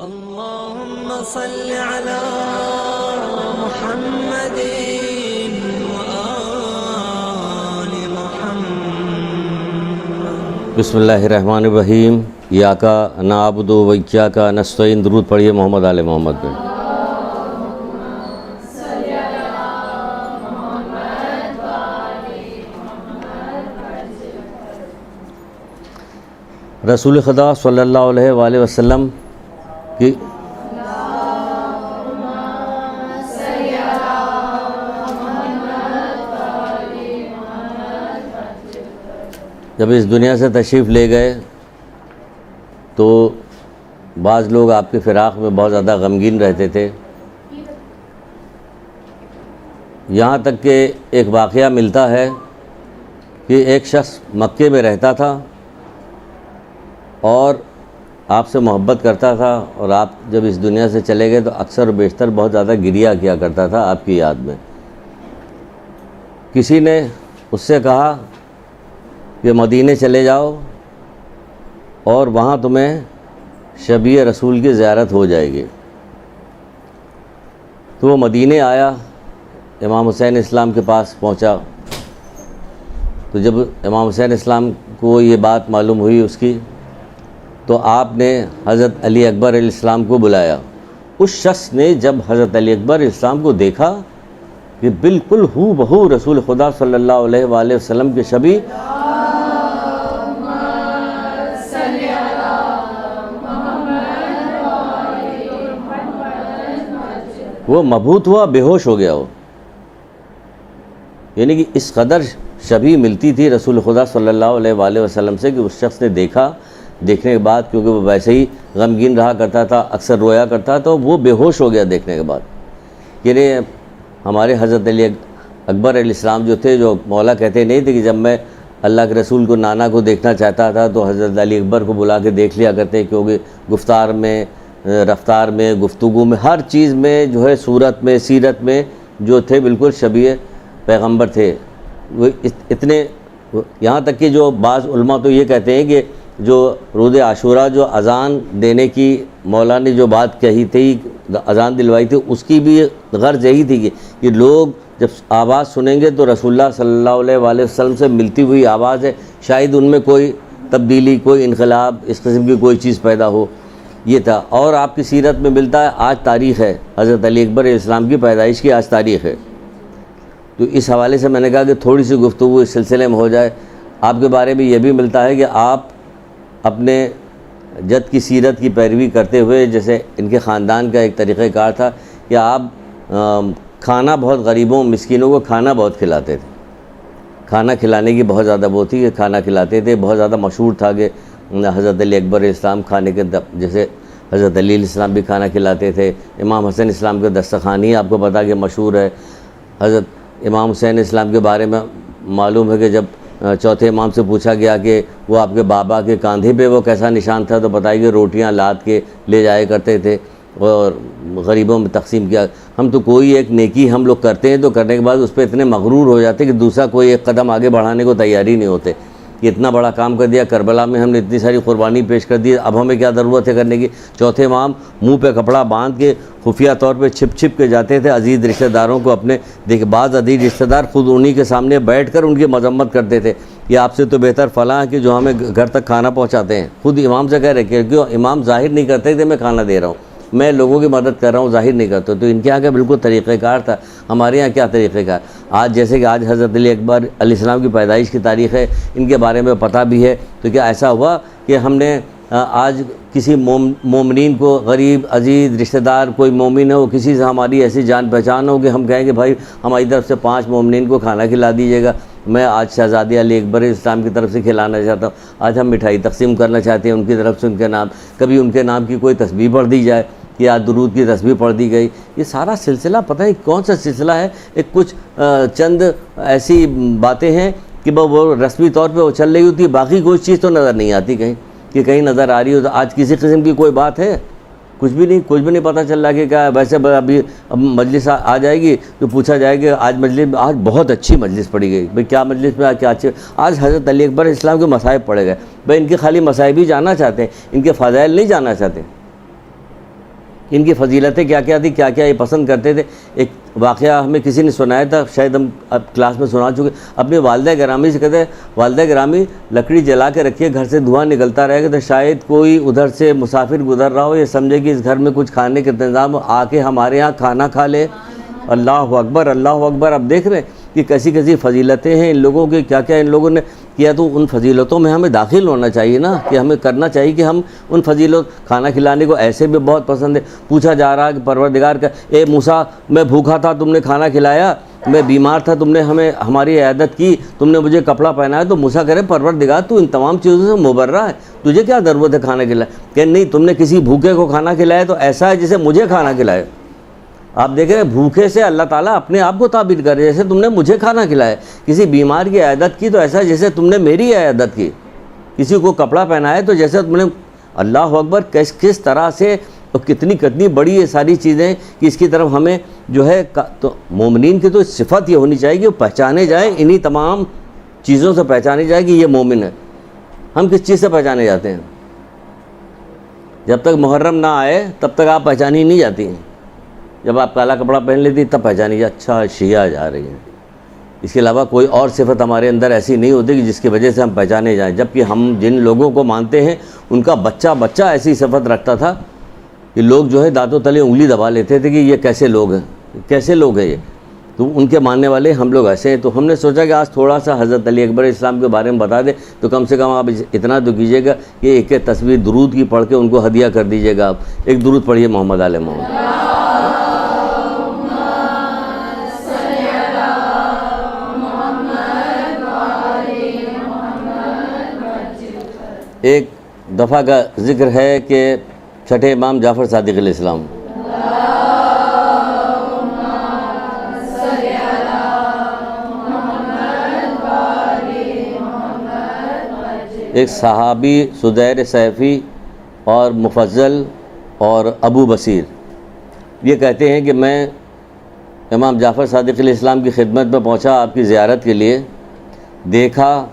اللهم صل على محمد وآل محمد۔ بسم اللہ الرحمن الرحیم۔ ایاک نعبد و ایاک نستعین۔ درود پڑھیے محمد آل محمد میں۔ رسول خدا صلی اللہ علیہ وآلہ وسلم کی جب اس دنیا سے تشریف لے گئے تو بعض لوگ آپ کے فراق میں بہت زیادہ غمگین رہتے تھے، یہاں تک کہ ایک واقعہ ملتا ہے کہ ایک شخص مکے میں رہتا تھا اور آپ سے محبت کرتا تھا، اور آپ جب اس دنیا سے چلے گئے تو اکثر و بیشتر بہت زیادہ گریہ کیا کرتا تھا آپ کی یاد میں۔ کسی نے اس سے کہا کہ مدینے چلے جاؤ اور وہاں تمہیں شبیہ رسول کی زیارت ہو جائے گی۔ تو وہ مدینے آیا، امام حسین اسلام کے پاس پہنچا، تو جب امام حسین اسلام کو یہ بات معلوم ہوئی اس کی، تو آپ نے حضرت علی اکبر علیہ السلام کو بلایا۔ اس شخص نے جب حضرت علی اکبر علیہ السلام کو دیکھا کہ بالکل ہو بہو رسول خدا صلی اللہ علیہ وآلہ وسلم کے شبیہ، وہ مبہوت ہوا، بے ہوش ہو گیا ہو، یعنی کہ اس قدر شبیہ ملتی تھی رسول خدا صلی اللہ علیہ وآلہ وسلم سے کہ اس شخص نے دیکھا، دیکھنے کے بعد کیونکہ وہ ویسے ہی غمگین رہا کرتا تھا، اکثر رویا کرتا تھا، تو وہ بے ہوش ہو گیا دیکھنے کے بعد۔ یعنی ہمارے حضرت علی اکبر علیہ السلام جو تھے، جو مولا کہتے نہیں تھے کہ جب میں اللہ کے رسول کو نانا کو دیکھنا چاہتا تھا تو حضرت علی اکبر کو بلا کے دیکھ لیا کرتے، کیونکہ گفتار میں، رفتار میں، گفتگو میں، ہر چیز میں جو ہے، صورت میں، سیرت میں جو تھے بالکل شبیہ پیغمبر تھے۔ وہ اتنے، یہاں تک کہ جو بعض علماء تو یہ کہتے ہیں کہ جو روز عاشورہ جو اذان دینے کی مولا نے جو بات کہی تھی، اذان دلوائی تھی، اس کی بھی غرض یہی تھی کہ لوگ جب آواز سنیں گے تو رسول اللہ صلی اللہ علیہ وآلہ وسلم سے ملتی ہوئی آواز ہے، شاید ان میں کوئی تبدیلی، کوئی انقلاب، اس قسم کی کوئی چیز پیدا ہو، یہ تھا۔ اور آپ کی سیرت میں ملتا ہے، آج تاریخ ہے، حضرت علی اکبر علیہ السلام کی پیدائش کی آج تاریخ ہے۔ تو اس حوالے سے میں نے کہا کہ تھوڑی سی گفتگو اس سلسلے میں ہو جائے۔ آپ کے بارے میں یہ بھی ملتا ہے کہ آپ اپنے جد کی سیرت کی پیروی کرتے ہوئے، جیسے ان کے خاندان کا ایک طریقہ کار تھا کہ آپ کھانا بہت غریبوں مسکینوں کو کھانا بہت کھلاتے تھے، کھانا کھلانے کی بہت زیادہ وہ تھی کہ کھانا کھلاتے تھے، بہت زیادہ مشہور تھا کہ حضرت علی اکبر علیہ السلام کھانے کے جیسے حضرت علی علیہ السلام بھی کھانا کھلاتے تھے، امام حسین اسلام کے دسترخوانی آپ کو پتہ کہ مشہور ہے۔ حضرت امام حسین اسلام کے بارے میں معلوم ہے کہ جب چوتھے امام سے پوچھا گیا کہ وہ آپ کے بابا کے کاندھے پہ وہ کیسا نشان تھا، تو بتائی کہ روٹیاں لاد کے لے جایا کرتے تھے اور غریبوں میں تقسیم کیا۔ ہم تو کوئی ایک نیکی ہم لوگ کرتے ہیں تو کرنے کے بعد اس پہ اتنے مغرور ہو جاتے کہ دوسرا کوئی ایک قدم آگے بڑھانے کو تیاری نہیں ہوتے کہ اتنا بڑا کام کر دیا، کربلا میں ہم نے اتنی ساری قربانی پیش کر دی، اب ہمیں کیا ضرورت ہے کرنے کی۔ چوتھے امام منہ پہ کپڑا باندھ کے خفیہ طور پہ چھپ چھپ کے جاتے تھے عزیز رشتہ داروں کو اپنے، دیکھ بعض عزیز رشتہ دار خود انہی کے سامنے بیٹھ کر ان کی مذمت کرتے تھے کہ آپ سے تو بہتر فلاں کہ جو ہمیں گھر تک کھانا پہنچاتے ہیں۔ خود امام سے کہہ رہے کہ کیوں امام ظاہر نہیں کرتے کہ میں کھانا دے رہا ہوں، میں لوگوں کی مدد کر رہا ہوں، ظاہر نہیں کرتا۔ تو ان کے یہاں کا بالکل طریقہ کار تھا، ہمارے یہاں کیا طریقہ کار؟ آج جیسے کہ آج حضرت علی اکبر علیہ السلام کی پیدائش کی تاریخ ہے، ان کے بارے میں پتہ بھی ہے، تو کیا ایسا ہوا کہ ہم نے آج کسی مومنین کو، غریب عزیز رشتہ دار کوئی مومن ہو، کسی سے ہماری ایسی جان پہچان ہو کہ ہم کہیں کہ بھائی ہماری طرف سے 5 مومنین کو کھانا کھلا دیجیے گا، میں آج شہزادی علی اکبر علیہ السلام کی طرف سے کھلانا چاہتا ہوں، آج ہم مٹھائی تقسیم کرنا چاہتے ہیں ان کی طرف سے، ان کے نام، کبھی ان کے نام کی کوئی تسبیح پڑھ دی جائے کہ آج درود کی تسبیح پڑھ دی گئی۔ یہ سارا سلسلہ پتہ نہیں کون سا سلسلہ ہے، ایک کچھ چند ایسی باتیں ہیں کہ وہ رسمی طور پہ وہ چل رہی ہوتی ہے، باقی کوئی چیز تو نظر نہیں آتی کہیں، کہ کہیں نظر آ رہی ہو تو آج کسی قسم کی کوئی بات ہے، کچھ بھی نہیں پتہ چل رہا کہ کیا ہے۔ ویسے ابھی مجلس آ جائے گی تو پوچھا جائے کہ آج مجلس، آج بہت اچھی مجلس پڑھی گئی، بھئی کیا مجلس میں کیا اچھے، آج حضرت علی اکبر اسلام کے مصائب پڑھے گئے، بھئی ان کے خالی مصائب ہی جاننا چاہتے ہیں، ان کے فضائل نہیں جاننا چاہتے۔ ان کی فضیلتیں کیا کیا تھی، کیا کیا یہ پسند کرتے تھے۔ ایک واقعہ ہمیں کسی نے سنایا تھا، شاید ہم اب کلاس میں سنا چکے، اپنی والدہ گرامی سے کہتے ہیں والدہ گرامی لکڑی جلا کے رکھیے، گھر سے دھواں نکلتا رہے گا تو شاید کوئی ادھر سے مسافر گزر رہا ہو، یہ سمجھے کہ اس گھر میں کچھ کھانے کا انتظام ہو، آ کے ہمارے یہاں کھانا کھا لے۔ اللہ اکبر، اللہ اکبر۔ اب دیکھ رہے ہیں کہ کیسی کیسی فضیلتیں ہیں ان لوگوں کی، کیا کیا ان لوگوں نے کیا، تو ان فضیلتوں میں ہمیں داخل ہونا چاہیے نا، کہ ہمیں کرنا چاہیے کہ ہم ان کھانا کھلانے کو ایسے بھی بہت پسند ہے۔ پوچھا جا رہا کہ پروردگار کا، اے موسیٰ میں بھوکا تھا تم نے کھانا کھلایا، میں بیمار تھا تم نے ہماری عیادت کی، تم نے مجھے کپڑا پہنایا، تو موسیٰ کہہ رہے پروردگار تو ان تمام چیزوں سے مبرہ ہے، تجھے کیا ضرورت ہے کھانا کھلائے؟ کہ نہیں، تم نے کسی بھوکے کو کھانا کھلایا تو ایسا ہے جیسے مجھے کھانا کھلائے۔ آپ دیکھ رہے ہیں بھوکے سے اللہ تعالیٰ اپنے آپ کو تعبیر کر رہے ہیں، جیسے تم نے مجھے کھانا کھلایا۔ کسی بیمار کی عیادت کی تو ایسا جیسے تم نے میری عیادت کی۔ کسی کو کپڑا پہنایا تو جیسے تم نے، اللہ اکبر، کس طرح سے اور کتنی بڑی یہ ساری چیزیں کہ اس کی طرف ہمیں جو ہے، تو مومنین کی تو صفت یہ ہونی چاہیے کہ وہ پہچانے جائیں، انہی تمام چیزوں سے پہچانے جائے کہ یہ مومن ہے۔ ہم کس چیز سے پہچانے جاتے ہیں؟ جب تک محرم نہ آئے تب تک آپ پہچانی نہیں جاتی ہیں۔ جب آپ کالا کپڑا پہن لیتی تب پہچانی جائے، اچھا شیعہ جا رہی ہیں۔ اس کے علاوہ کوئی اور صفت ہمارے اندر ایسی نہیں ہوتی کہ جس کی وجہ سے ہم پہچانے جائیں، جبکہ ہم جن لوگوں کو مانتے ہیں ان کا بچہ ایسی صفت رکھتا تھا کہ لوگ جو ہے دانتوں تلے انگلی دبا لیتے تھے کہ یہ کیسے لوگ ہیں، کیسے لوگ ہیں یہ، تو ان کے ماننے والے ہم لوگ ایسے ہیں۔ تو ہم نے سوچا کہ آج تھوڑا سا حضرت علی اکبر اسلام کے بارے میں بتا دیں، تو کم سے کم آپ اتنا تو کیجیے گا کہ ایک تصویر درود کی پڑھ کے ان کو ہدیہ کر دیجیے گا۔ آپ ایک درود پڑھیے محمد آل محمد۔ ایک دفعہ کا ذکر ہے کہ چھٹے امام جعفر صادق علیہ السلام، ایک صحابی سدیر سیفی اور مفضل اور ابو بصیر یہ کہتے ہیں کہ میں امام جعفر صادق علیہ السلام کی خدمت میں پہنچا آپ کی زیارت کے لیے، دیکھا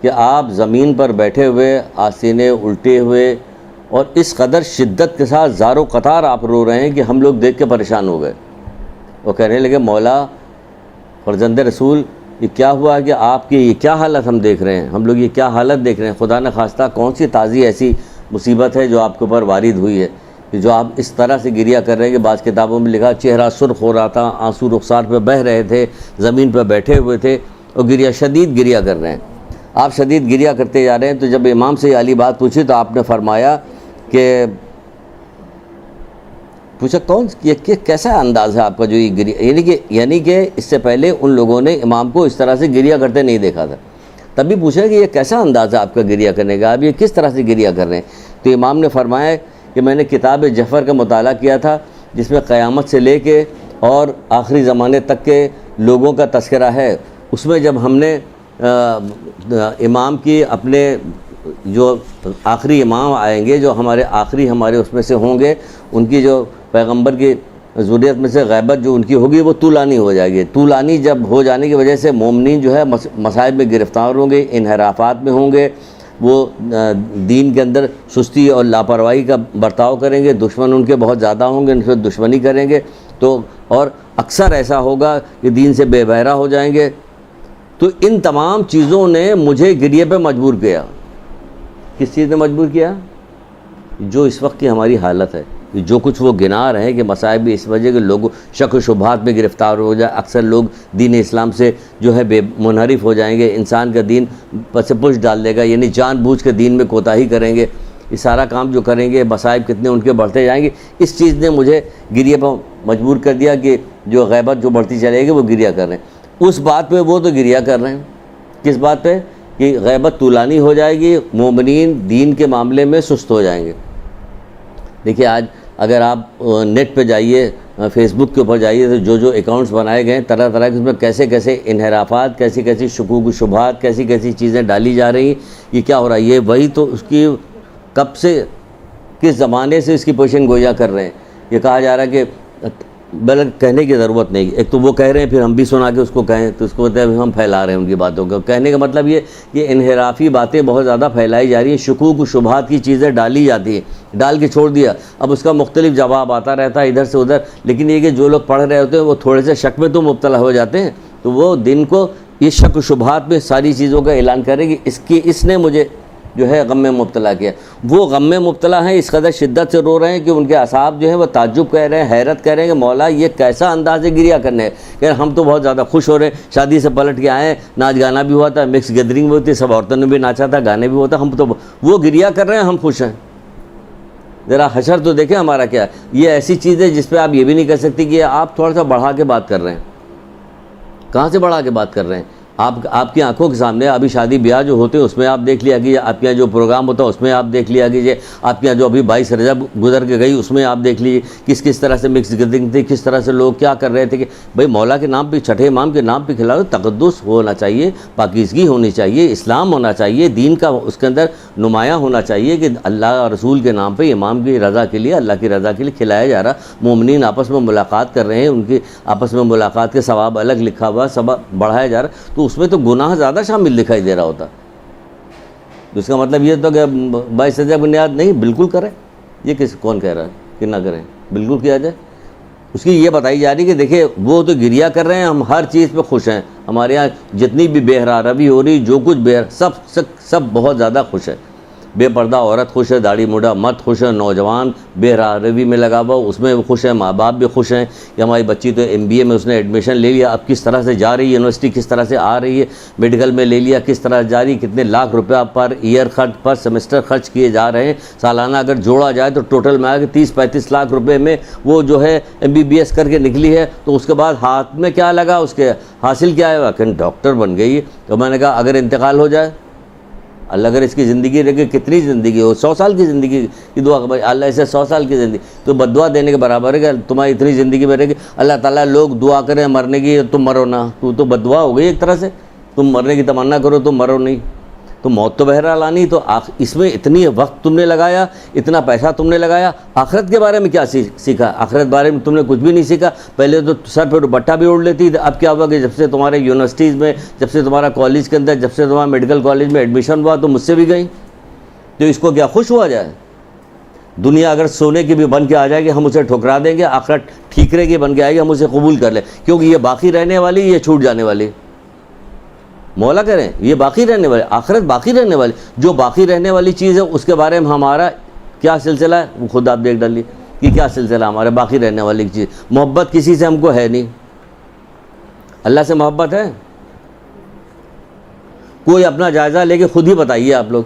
کہ آپ زمین پر بیٹھے ہوئے، آستینے الٹے ہوئے، اور اس قدر شدت کے ساتھ زار و قطار آپ رو رہے ہیں کہ ہم لوگ دیکھ کے پریشان ہو گئے۔ وہ کہنے لگے مولا فرزند رسول، یہ کیا ہوا کہ آپ کی یہ کیا حالت ہم دیکھ رہے ہیں، ہم لوگ یہ کیا حالت دیکھ رہے ہیں؟ خدا نہ خواستہ کون سی تازی ایسی مصیبت ہے جو آپ کے اوپر وارد ہوئی ہے کہ جو آپ اس طرح سے گریہ کر رہے ہیں کہ بعض کتابوں میں لکھا چہرہ سرخ ہو رہا تھا، آنسو رخسار پہ بہہ رہے تھے، زمین پہ بیٹھے ہوئے تھے اور شدید گریہ کر رہے ہیں۔ آپ شدید گریہ کرتے جا رہے ہیں، تو جب امام سے یہ علی بات پوچھی تو آپ نے فرمایا کہ پوچھا کون یہ کیسا انداز ہے آپ کا جو یہ گریہ، یعنی کہ اس سے پہلے ان لوگوں نے امام کو اس طرح سے گریہ کرتے نہیں دیکھا تھا، تب بھی پوچھا کہ یہ کیسا انداز ہے آپ کا گریہ کرنے کا، آپ یہ کس طرح سے گریہ کر رہے ہیں؟ تو امام نے فرمایا کہ میں نے کتاب جعفر کا مطالعہ کیا تھا جس میں قیامت سے لے کے اور آخری زمانے تک کے لوگوں کا تذکرہ ہے، اس میں جب ہم نے امام کی اپنے جو آخری امام آئیں گے، جو ہمارے اس میں سے ہوں گے، ان کی جو پیغمبر کی ذریت میں سے غیبت جو ان کی ہوگی وہ طولانی ہو جائے گی۔ طولانی جب ہو جانے کی وجہ سے مومنین جو ہے مصائب میں گرفتار ہوں گے، انحرافات میں ہوں گے، وہ دین کے اندر سستی اور لاپرواہی کا برتاؤ کریں گے، دشمن ان کے بہت زیادہ ہوں گے، ان سے دشمنی کریں گے، تو اور اکثر ایسا ہوگا کہ دین سے بے بہرہ ہو جائیں گے۔ تو ان تمام چیزوں نے مجھے گریہ پہ مجبور کیا۔ کس چیز نے مجبور کیا؟ جو اس وقت کی ہماری حالت ہے، جو کچھ وہ گنا رہے ہیں کہ مصائب اس وجہ کہ لوگ شک و شبہات میں گرفتار ہو جائے، اکثر لوگ دین اسلام سے جو ہے بے منحرف ہو جائیں گے، انسان کا دین پس پش ڈال دے گا، یعنی جان بوجھ کے دین میں کوتاہی کریں گے، یہ سارا کام جو کریں گے مصائب کتنے ان کے بڑھتے جائیں گے۔ اس چیز نے مجھے گریہ پر مجبور کر دیا کہ جو غیبت جو بڑھتی چلے گی وہ گریہ کر رہے ہیں۔ اس بات پہ وہ تو گریہ کر رہے ہیں، کس بات پہ؟ کہ غیبت طولانی ہو جائے گی، مومنین دین کے معاملے میں سست ہو جائیں گے۔ دیکھیے آج اگر آپ نیٹ پہ جائیے، فیس بک کے اوپر جائیے، تو جو اکاؤنٹس بنائے گئے ہیں طرح طرح کے، اس میں کیسے کیسے انحرافات، کیسی کیسی شکوک و شبہات، کیسی کیسی چیزیں ڈالی جا رہی ہیں۔ یہ کیا ہو رہا ہے؟ یہ وہی تو اس کی کب سے، کس زمانے سے اس کی پیشن گوئیاں کر رہے ہیں۔ یہ کہا جا رہا ہے کہ بلکہ کہنے کی ضرورت نہیں. ایک تو وہ کہہ رہے ہیں پھر ہم بھی سنا کے اس کو کہیں تو اس کو کہتے ہیں ہم پھیلا رہے ہیں ان کی باتوں کو. کہنے کا مطلب یہ انحرافی باتیں بہت زیادہ پھیلائی جا رہی ہیں, شکوک و شبہات کی چیزیں ڈالی جاتی ہیں, ڈال کے چھوڑ دیا, اب اس کا مختلف جواب آتا رہتا ہے ادھر سے ادھر. لیکن یہ کہ جو لوگ پڑھ رہے ہوتے ہیں وہ تھوڑے سے شک میں تو مبتلا ہو جاتے ہیں, تو وہ دن کو یہ شک و شبہات میں ساری چیزوں کا اعلان کرے کہ اس نے مجھے جو ہے غم میں مبتلا کیا. وہ غم میں مبتلا ہیں, اس قدر شدت سے رو رہے ہیں کہ ان کے اعصاب جو ہیں وہ تعجب کہہ رہے ہیں, حیرت کہہ رہے ہیں کہ مولا یہ کیسا انداز ہے گریا کرنے ہے. کہ ہم تو بہت زیادہ خوش ہو رہے ہیں, شادی سے پلٹ کے آئے ہیں, ناچ گانا بھی ہوا تھا, مکس گیدرنگ بھی ہوتی, سب عورتوں نے بھی ناچا تھا, گانے بھی ہوتا, ہم تو وہ گریا کر رہے ہیں, ہم خوش ہیں. ذرا حشر تو دیکھیں ہمارا کیا ہے. یہ ایسی چیز ہے جس پہ آپ یہ بھی نہیں کہہ سکتی کہ آپ تھوڑا سا بڑھا کے بات کر رہے ہیں. کہاں سے بڑھا کے بات کر رہے ہیں؟ آپ کی آنکھوں کے سامنے ابھی شادی بیاہ جو ہوتے ہیں اس میں آپ دیکھ لیا کہ آپ کے یہاں جو پروگرام ہوتا ہے اس میں آپ دیکھ لیا کیجیے, آپ کے یہاں جو ابھی 22 رجب گزر کے گئی اس میں آپ دیکھ لیجیے کس طرح سے مکس گیدرنگ تھی, کس طرح سے لوگ کیا کر رہے تھے. کہ بھئی مولا کے نام پہ, چھٹے امام کے نام پہ کھلاؤ, تقدس ہونا چاہیے, پاکیزگی ہونی چاہیے, اسلام ہونا چاہیے, دین کا اس کے اندر نمایاں ہونا چاہیے کہ اللہ اور رسول کے نام پہ امام کی رضا کے لیے, اللہ کی رضا کے لیے کھلایا جا رہا. مومنین آپس میں ملاقات کر رہے ہیں, ان کی آپس میں ملاقات کے ثواب الگ لکھا ہوا, ثواب بڑھایا جا رہا, تو اس میں تو گناہ زیادہ شامل دکھائی دے رہا ہوتا. اس کا مطلب یہ تو کہ 22 رجب بنیاد نہیں, بالکل کریں. یہ کون کہہ رہا ہے کہ نہ کریں؟ بالکل کیا جائے. اس کی یہ بتائی جا رہی کہ دیکھیں وہ تو گریا کر رہے ہیں, ہم ہر چیز پہ خوش ہیں. ہمارے یہاں جتنی بھی بہرا روی ہو رہی, جو کچھ سب بہت زیادہ خوش ہے. بے پردہ عورت خوش ہے, داڑھی موڈا مرد خوش ہے, نوجوان بہرا روی میں لگا ہوا اس میں خوش ہے, ماں باپ بھی خوش ہیں کہ ہماری بچی تو MBA میں اس نے ایڈمیشن لے لیا, اب کس طرح سے جا رہی ہے یونیورسٹی, کس طرح سے آ رہی ہے, میڈیکل میں لے لیا, کس طرح جا رہی, کتنے لاکھ روپیہ پر ایئر خرچ پر سیمسٹر خرچ کیے جا رہے ہیں. سالانہ اگر جوڑا جائے تو ٹوٹل میں آ کے 30-35 لاکھ روپے میں وہ جو ہے MBBS کر کے نکلی ہے. تو اس کے بعد ہاتھ میں کیا لگا, اس کے حاصل کیا ہے, کہ ڈاکٹر بن گئی. تو میں نے کہا اگر انتقال ہو جائے, اللہ اگر اس کی زندگی رہے, کتنی زندگی ہو, 100 سال کی زندگی کی دعا, اللہ اسے 100 سال کی زندگی, تو بددعا دینے کے برابر ہے کہ تمہاری اتنی زندگی میں رہے گی. اللہ تعالیٰ لوگ دعا کریں مرنے کی, تم مرو نہ, تو بددعا ہو گئی ایک طرح سے. تم مرنے کی تمنا کرو, تم مرو نہیں, تو موت تو بہرحال آنی. تو اس میں اتنی وقت تم نے لگایا, اتنا پیسہ تم نے لگایا. آخرت کے بارے میں کیا سیکھا؟ آخرت بارے میں تم نے کچھ بھی نہیں سیکھا. پہلے تو سر پہ دوپٹہ بھی اوڑھ لیتی, اب کیا ہوا کہ جب سے تمہارے یونیورسٹیز میں, جب سے تمہارا کالج کے اندر, جب سے تمہارا میڈیکل کالج میں ایڈمیشن ہوا تو مجھ سے بھی گئی. تو اس کو کیا خوش ہوا جائے؟ دنیا اگر سونے کی بھی بن کے آ جائے گی ہم اسے ٹھکرا دیں گے, آخرت ٹھیکرے کی بن کے آئے گی ہم اسے قبول کر لیں, کیونکہ یہ باقی رہنے والی, یہ چھوٹ جانے والی. مولا کہہ رہے ہیں یہ باقی رہنے والی, آخرت باقی رہنے والی. جو باقی رہنے والی چیز ہے اس کے بارے میں ہمارا کیا سلسلہ ہے وہ خود آپ دیکھ ڈالیے کہ کیا سلسلہ ہمارے باقی رہنے والی چیز. محبت کسی سے ہم کو ہے نہیں. اللہ سے محبت ہے؟ کوئی اپنا جائزہ لے کے خود ہی بتائیے آپ لوگ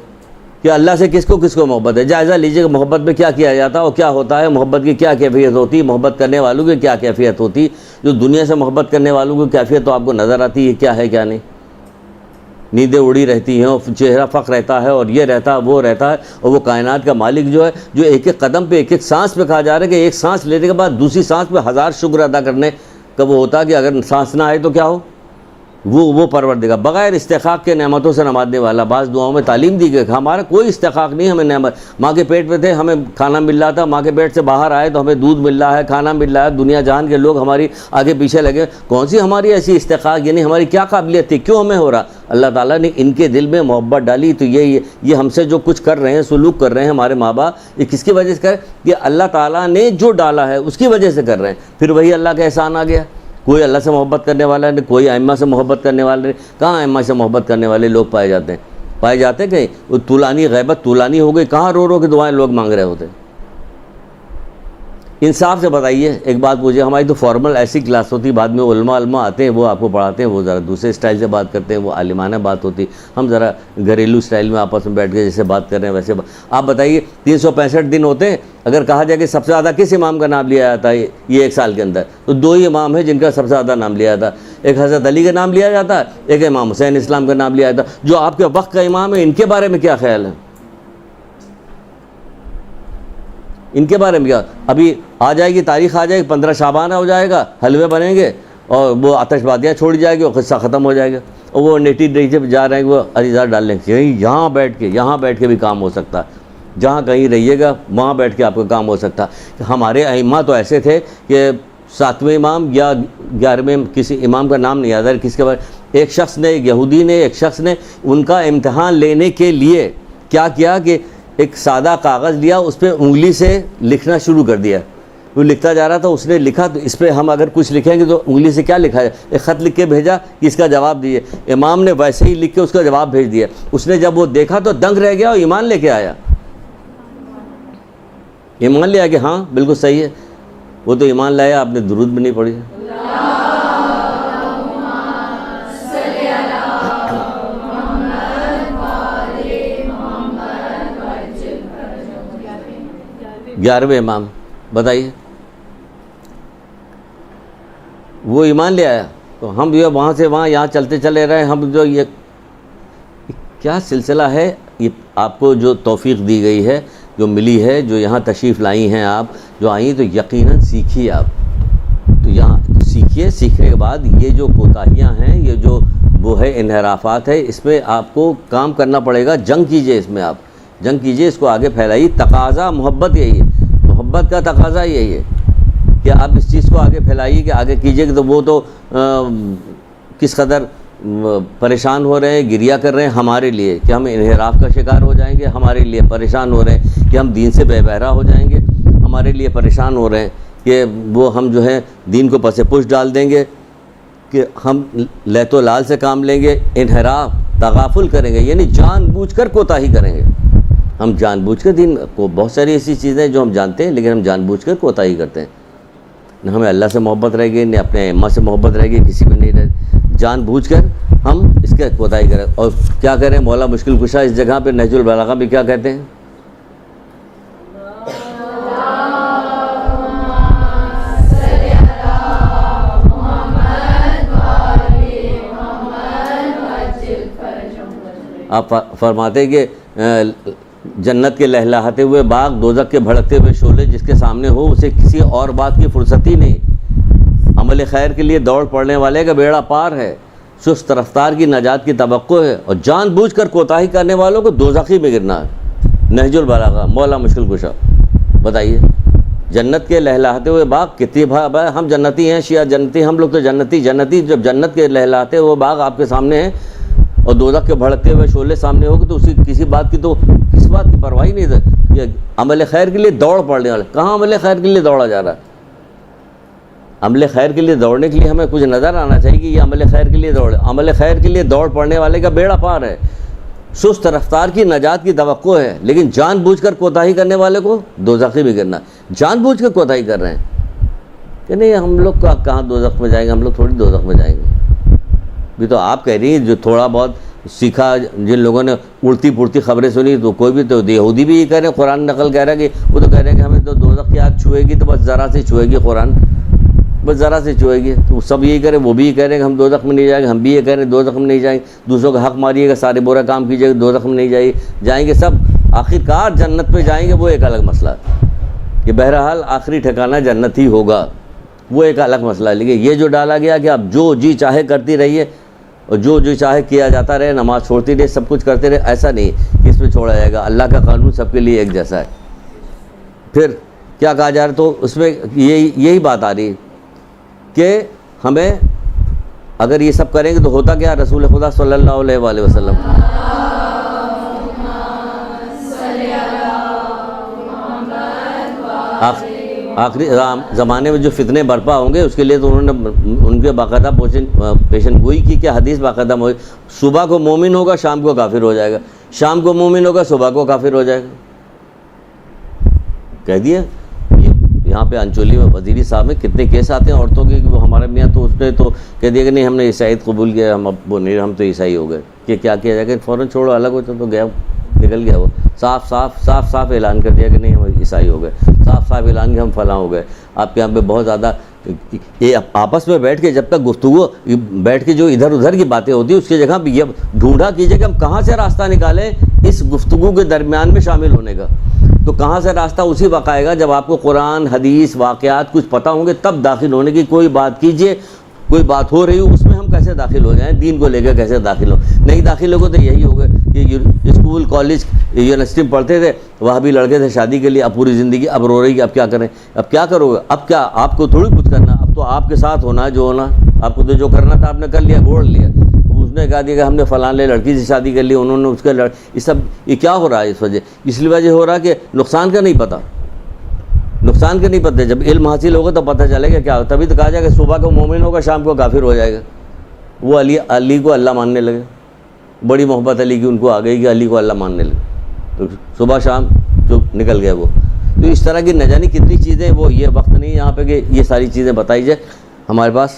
کہ اللہ سے کس کو محبت ہے. جائزہ لیجیے کہ محبت میں کیا کیا جاتا ہے اور کیا ہوتا ہے, محبت کی کیا کیفیت ہوتی ہے, محبت کرنے والوں کی کیا کیفیت ہوتی. جو دنیا سے محبت کرنے والوں کی کیفیت تو آپ کو نظر آتی ہے کیا ہے کیا نہیں. نیندیں اڑی رہتی ہیں, چہرہ فخر رہتا ہے, اور یہ رہتا ہے وہ رہتا ہے, اور وہ کائنات کا مالک جو ہے, جو ایک ایک قدم پہ, ایک ایک سانس پہ کہا جا رہا ہے کہ ایک سانس لینے کے بعد دوسری سانس پہ 1000 شکر ادا کرنے کا وہ ہوتا ہے کہ اگر سانس نہ آئے تو کیا ہو. وہ پروردگار بغیر استحقاق کے نعمتوں سے نوازنے والا. بعض دعاؤں میں تعلیم دی گئی, ہمارا کوئی استحقاق نہیں, ہمیں نعمت, ماں کے پیٹ میں تھے ہمیں کھانا مل رہا تھا, ماں کے پیٹ سے باہر آئے تو ہمیں دودھ مل رہا ہے, کھانا مل رہا ہے, دنیا جہان کے لوگ ہماری آگے پیچھے لگے. کون سی ہماری ایسی استحقاق, یعنی ہماری کیا قابلیت تھی, کیوں ہمیں ہو رہا؟ اللہ تعالیٰ نے ان کے دل میں محبت ڈالی. تو یہ ہم سے جو کچھ کر رہے ہیں, سلوک کر رہے ہیں ہمارے ماں باپ, یہ کس کی وجہ سے کر؟ یہ اللہ تعالیٰ نے جو ڈالا ہے اس کی وجہ سے کر رہے ہیں. پھر وہی اللہ کا احسان آ گیا. کوئی اللہ سے محبت کرنے والا نہیں, کوئی ائمہ سے محبت کرنے والا نہیں. کہاں ائمہ سے محبت کرنے والے لوگ پائے جاتے ہیں کہیں؟ وہ طولانی غیبت طولانی ہو گئی, کہاں رو کے دعائیں لوگ مانگ رہے ہوتے ہیں. انصاف سے بتائیے. ایک بات پوچھیے, ہماری تو فارمل ایسی کلاس ہوتی, بعد میں علماء آتے ہیں وہ آپ کو پڑھاتے ہیں, وہ ذرا دوسرے اسٹائل سے بات کرتے ہیں, وہ عالمانہ بات ہوتی. ہم ذرا گھریلو اسٹائل میں آپس میں بیٹھ کے جیسے بات کر رہے ہیں ویسے. آپ بتائیے 365 دن ہوتے ہیں, اگر کہا جائے کہ سب سے زیادہ کس امام کا نام لیا جاتا ہے یہ ایک سال کے اندر, تو 2 ہی امام ہیں جن کا سب سے زیادہ نام لیا جاتا ہے. ایک حضرت علی کا نام لیا جاتا ہے, ایک امام حسین اسلام کا نام لیا جاتا ہے. جو آپ کے وقت کا امام ہے, ان کے بارے میں کیا خیال ہے؟ ان کے بارے میں کیا؟ ابھی آ جائے گی تاریخ, آ جائے گی 15 شعبان ہو جائے گا, حلوے بنیں گے اور وہ آتش بازیاں چھوڑی جائے گی اور قصہ ختم ہو جائے گا. اور وہ نیٹی ڈیجے پہ جا رہے ہیں, وہ عریضہ ڈال لیں گے. یہاں بیٹھ کے بھی کام ہو سکتا ہے, جہاں کہیں رہیے گا وہاں بیٹھ کے آپ کا کام ہو سکتا ہے. ہمارے ائمہ تو ایسے تھے کہ 7ویں امام یا 11ویں، کسی امام کا نام نہیں یاد ہے کس کے بارے، ایک شخص نے، ایک یہودی نے، ایک شخص نے ان کا امتحان لینے کے لیے کیا کیا کہ ایک سادہ کاغذ لیا، اس پہ انگلی سے لکھنا شروع کر دیا. وہ لکھتا جا رہا تھا، اس نے لکھا تو اس پہ ہم اگر کچھ لکھیں گے تو انگلی سے کیا لکھا ہے، ایک خط لکھ کے بھیجا کہ اس کا جواب دیجیے. امام نے ویسے ہی لکھ کے اس کا جواب بھیج دیا. اس نے جب وہ دیکھا تو دنگ رہ گیا اور ایمان لے کے آیا. ایمان لے آیا کہ ہاں بالکل صحیح ہے. وہ تو ایمان لایا، آپ نے درود بھی نہیں پڑھی. 11ویں امام بتائیے، وہ ایمان لے آیا. تو ہم جو وہاں سے وہاں یہاں چلتے چلے رہے. ہم جو یہ کیا سلسلہ ہے، یہ آپ کو جو توفیق دی گئی ہے، جو ملی ہے، جو یہاں تشریف لائی ہیں آپ، جو آئیں تو یقیناً سیکھیے. آپ تو یہاں سیکھیے. سیکھنے کے بعد یہ جو کوتاہیاں ہیں، یہ جو وہ ہے انحرافات ہے، اس پہ آپ کو کام کرنا پڑے گا. جنگ کیجئے، اس میں آپ جنگ کیجئے، اس کو آگے پھیلائیے. تقاضا محبت یہی ہے، محبت کا تقاضا یہی ہے کہ آپ اس چیز کو آگے پھیلائیے، کہ آگے کیجئے. کہ تو وہ تو کس قدر پریشان ہو رہے ہیں، گریہ کر رہے ہیں ہمارے لیے کہ ہم انحراف کا شکار ہو جائیں گے، ہمارے لیے پریشان ہو رہے ہیں کہ ہم دین سے بے بہرا ہو جائیں گے، ہمارے لیے پریشان ہو رہے ہیں کہ وہ ہم جو ہے دین کو پس پش ڈال دیں گے، کہ ہم لیت و لال سے کام لیں گے، انحراف تغافل کریں گے، یعنی جان بوجھ کر کوتاہی کریں گے. ہم جان بوجھ کر دین کو، بہت ساری ایسی چیزیں جو ہم جانتے ہیں لیکن ہم جان بوجھ کر کوتاہی کرتے ہیں. نہ ہمیں اللہ سے محبت رہے گی، نہ اپنے ائمہ سے محبت رہے گی، کسی میں نہیں رہے. جان بوجھ کر ہم اس کے کوتاہی کریں. اور کیا کریں، مولا مشکل کشا اس جگہ پہ نہج البلاغہ بھی کیا کہتے ہیں، آپ فرماتے ہیں کہ جنت کے لہلاتے ہوئے باغ، دوزخ کے بھڑکتے ہوئے شعلے، جس کے سامنے ہو اسے کسی اور بات کی فرصت ہی نہیں. عمل خیر کے لیے دوڑ پڑنے والے کا بیڑا پار ہے، سست رفتار کی نجات کی توقع ہے، اور جان بوجھ کر کوتاہی کرنے والوں کو دوزخی میں گرنا ہے. نہج البلاغہ مولا مشکل کشا. بتائیے، جنت کے لہلاتے ہوئے باغ، کتنی ہم جنتی ہیں، شیعہ جنتی، ہم لوگ تو جنتی. جب جنت کے لہلاتے ہوئے باغ آپ کے سامنے ہیں اور دوزخ کے بھڑکتے ہوئے شعلے سامنے ہوگی تو اسی کسی بات کی، تو کس بات کی پرواہ نہیں ہے. یہ عمل خیر کے لیے دوڑ پڑنے والے، کہاں عمل خیر کے لیے دوڑا جا رہا ہے؟ عمل خیر کے لیے دوڑنے کے لیے ہمیں کچھ نظر آنا چاہیے کہ یہ عمل خیر کے لیے دوڑ. عمل خیر کے لیے دوڑ پڑنے والے کا بیڑا پار ہے، سست رفتار کی نجات کی توقع ہے، لیکن جان بوجھ کر کوتاہی کرنے والے کو دوزخی میں گرنا. جان بوجھ کر کوتاہی کر رہے ہیں کہ نہیں ہم لوگ کہاں دوزخ میں جائیں گے، ہم لوگ تھوڑی دوزخ میں جائیں گے. بھی تو آپ کہہ رہی ہیں جو تھوڑا بہت سیکھا، جن لوگوں نے اڑتی پڑتی خبریں سنی، تو کوئی بھی تو یہودی بھی یہ کہہ رہے ہیں، قرآن نقل کہہ رہا ہے کہ وہ تو کہہ رہے ہیں کہ ہمیں تو دوزخ کی آگ چھوئے گی تو بس ذرا سے چھوئے گی، قرآن بس ذرا سے چھوئے گی. تو سب یہی کہہ رہے ہیں، وہ بھی یہ کہہ رہے ہیں کہ ہم دوزخ میں نہیں جائیں گے، ہم بھی یہ کہہ رہے ہیں دوزخ میں نہیں جائیں گے. دوسروں کا حق ماریے گا، سارے برا کام کیجیے گا، دوزخ میں نہیں جائیں گے سب. آخرکار جنت پہ جائیں گے، وہ ایک الگ مسئلہ ہے کہ بہرحال آخری ٹھکانہ جنت ہی ہوگا، وہ ایک الگ مسئلہ ہے. لیکن یہ جو ڈالا گیا کہ آپ جو جی چاہے کرتی رہیے اور جو چاہے کیا جاتا رہے، نماز چھوڑتی رہے، سب کچھ کرتے رہے، ایسا نہیں کہ اس میں چھوڑا جائے گا. اللہ کا قانون سب کے لیے ایک جیسا ہے. پھر کیا کہا جا رہا، تو اس میں یہی بات آ رہی ہے کہ ہمیں اگر یہ سب کریں گے تو ہوتا کیا، رسول خدا صلی اللہ علیہ وآلہ وسلم آخری زمانے میں جو فتنے برپا ہوں گے اس کے لیے تو انہوں نے ان کے باقاعدہ پیشن گوئی کی کہ حدیث باقاعدہ صبح کو مومن ہوگا شام کو کافر ہو جائے گا، شام کو مومن ہوگا صبح کو کافر ہو جائے گا. کہہ دیا. یہاں پہ انچولی میں وزیری صاحب میں کتنے کیس آتے ہیں عورتوں کے کہ وہ ہمارے میاں تو اس نے تو کہہ دیا کہ نہیں ہم نے عیسائیت قبول کیا، ہم اب وہ نہیں، ہم تو عیسائی ہو گئے. کہ کیا کیا جائے گا، فوراً چھوڑو، الگ ہو تو گیا، نکل گیا. وہ صاف اعلان کر دیا کہ نہیں ہم عیسائی ہو گئے، صاف اعلان کہ ہم فلاں ہو گئے. آپ کے یہاں پہ بہت زیادہ یہ آپس میں بیٹھ کے جب تک گفتگو بیٹھ کے جو ادھر ادھر کی باتیں ہوتی ہیں اس کی جگہ پہ یہ ڈھونڈا کیجئے کہ ہم کہاں سے راستہ نکالیں اس گفتگو کے درمیان میں شامل ہونے کا. تو کہاں سے راستہ اسی وقت آئے گا جب آپ کو قرآن حدیث واقعات کچھ پتہ ہوں گے، تب داخل ہونے کی. کوئی بات کیجئے، کوئی بات ہو رہی ہو اس میں ہم کیسے داخل ہو جائیں، دین کو لے کے کیسے داخل ہو. نہیں داخل ہوگا تو یہی ہوگا کہ اسکول کالج یونیورسٹی میں پڑھتے تھے، وہاں بھی لڑکے تھے شادی کے لیے، اب پوری زندگی اب رو رہی ہے، اب کیا کریں، اب کیا کرو گے، اب کیا آپ کو تھوڑی کچھ کرنا. اب تو آپ کے ساتھ ہونا ہے جو ہونا، آپ کو تو جو کرنا تھا آپ نے کر لیا، گھوڑ لیا۔ اس نے کہا دیا کہ ہم نے فلاں لڑکی سے شادی کر لی، انہوں نے اس کا یہ سب یہ کیا ہو رہا ہے؟ اس وجہ اس لیے وجہ ہو رہا ہے کہ نقصان کا نہیں پتہ، نقصان کا نہیں پتہ۔ جب علم حاصل ہوگا تو پتہ چلے گا کیا، تبھی تو کہا جائے کہ صبح کو مومن ہوگا شام کو کافر ہو جائے گا۔ وہ علی کو اللہ ماننے لگے، بڑی محبت علی کی ان کو آ گئی کہ علی کو اللہ ماننے لگے، تو صبح شام جو نکل گئے وہ۔ تو اس طرح کی نہ جانے کتنی چیزیں، وہ یہ وقت نہیں یہاں پہ کہ یہ ساری چیزیں بتائی جائے، ہمارے پاس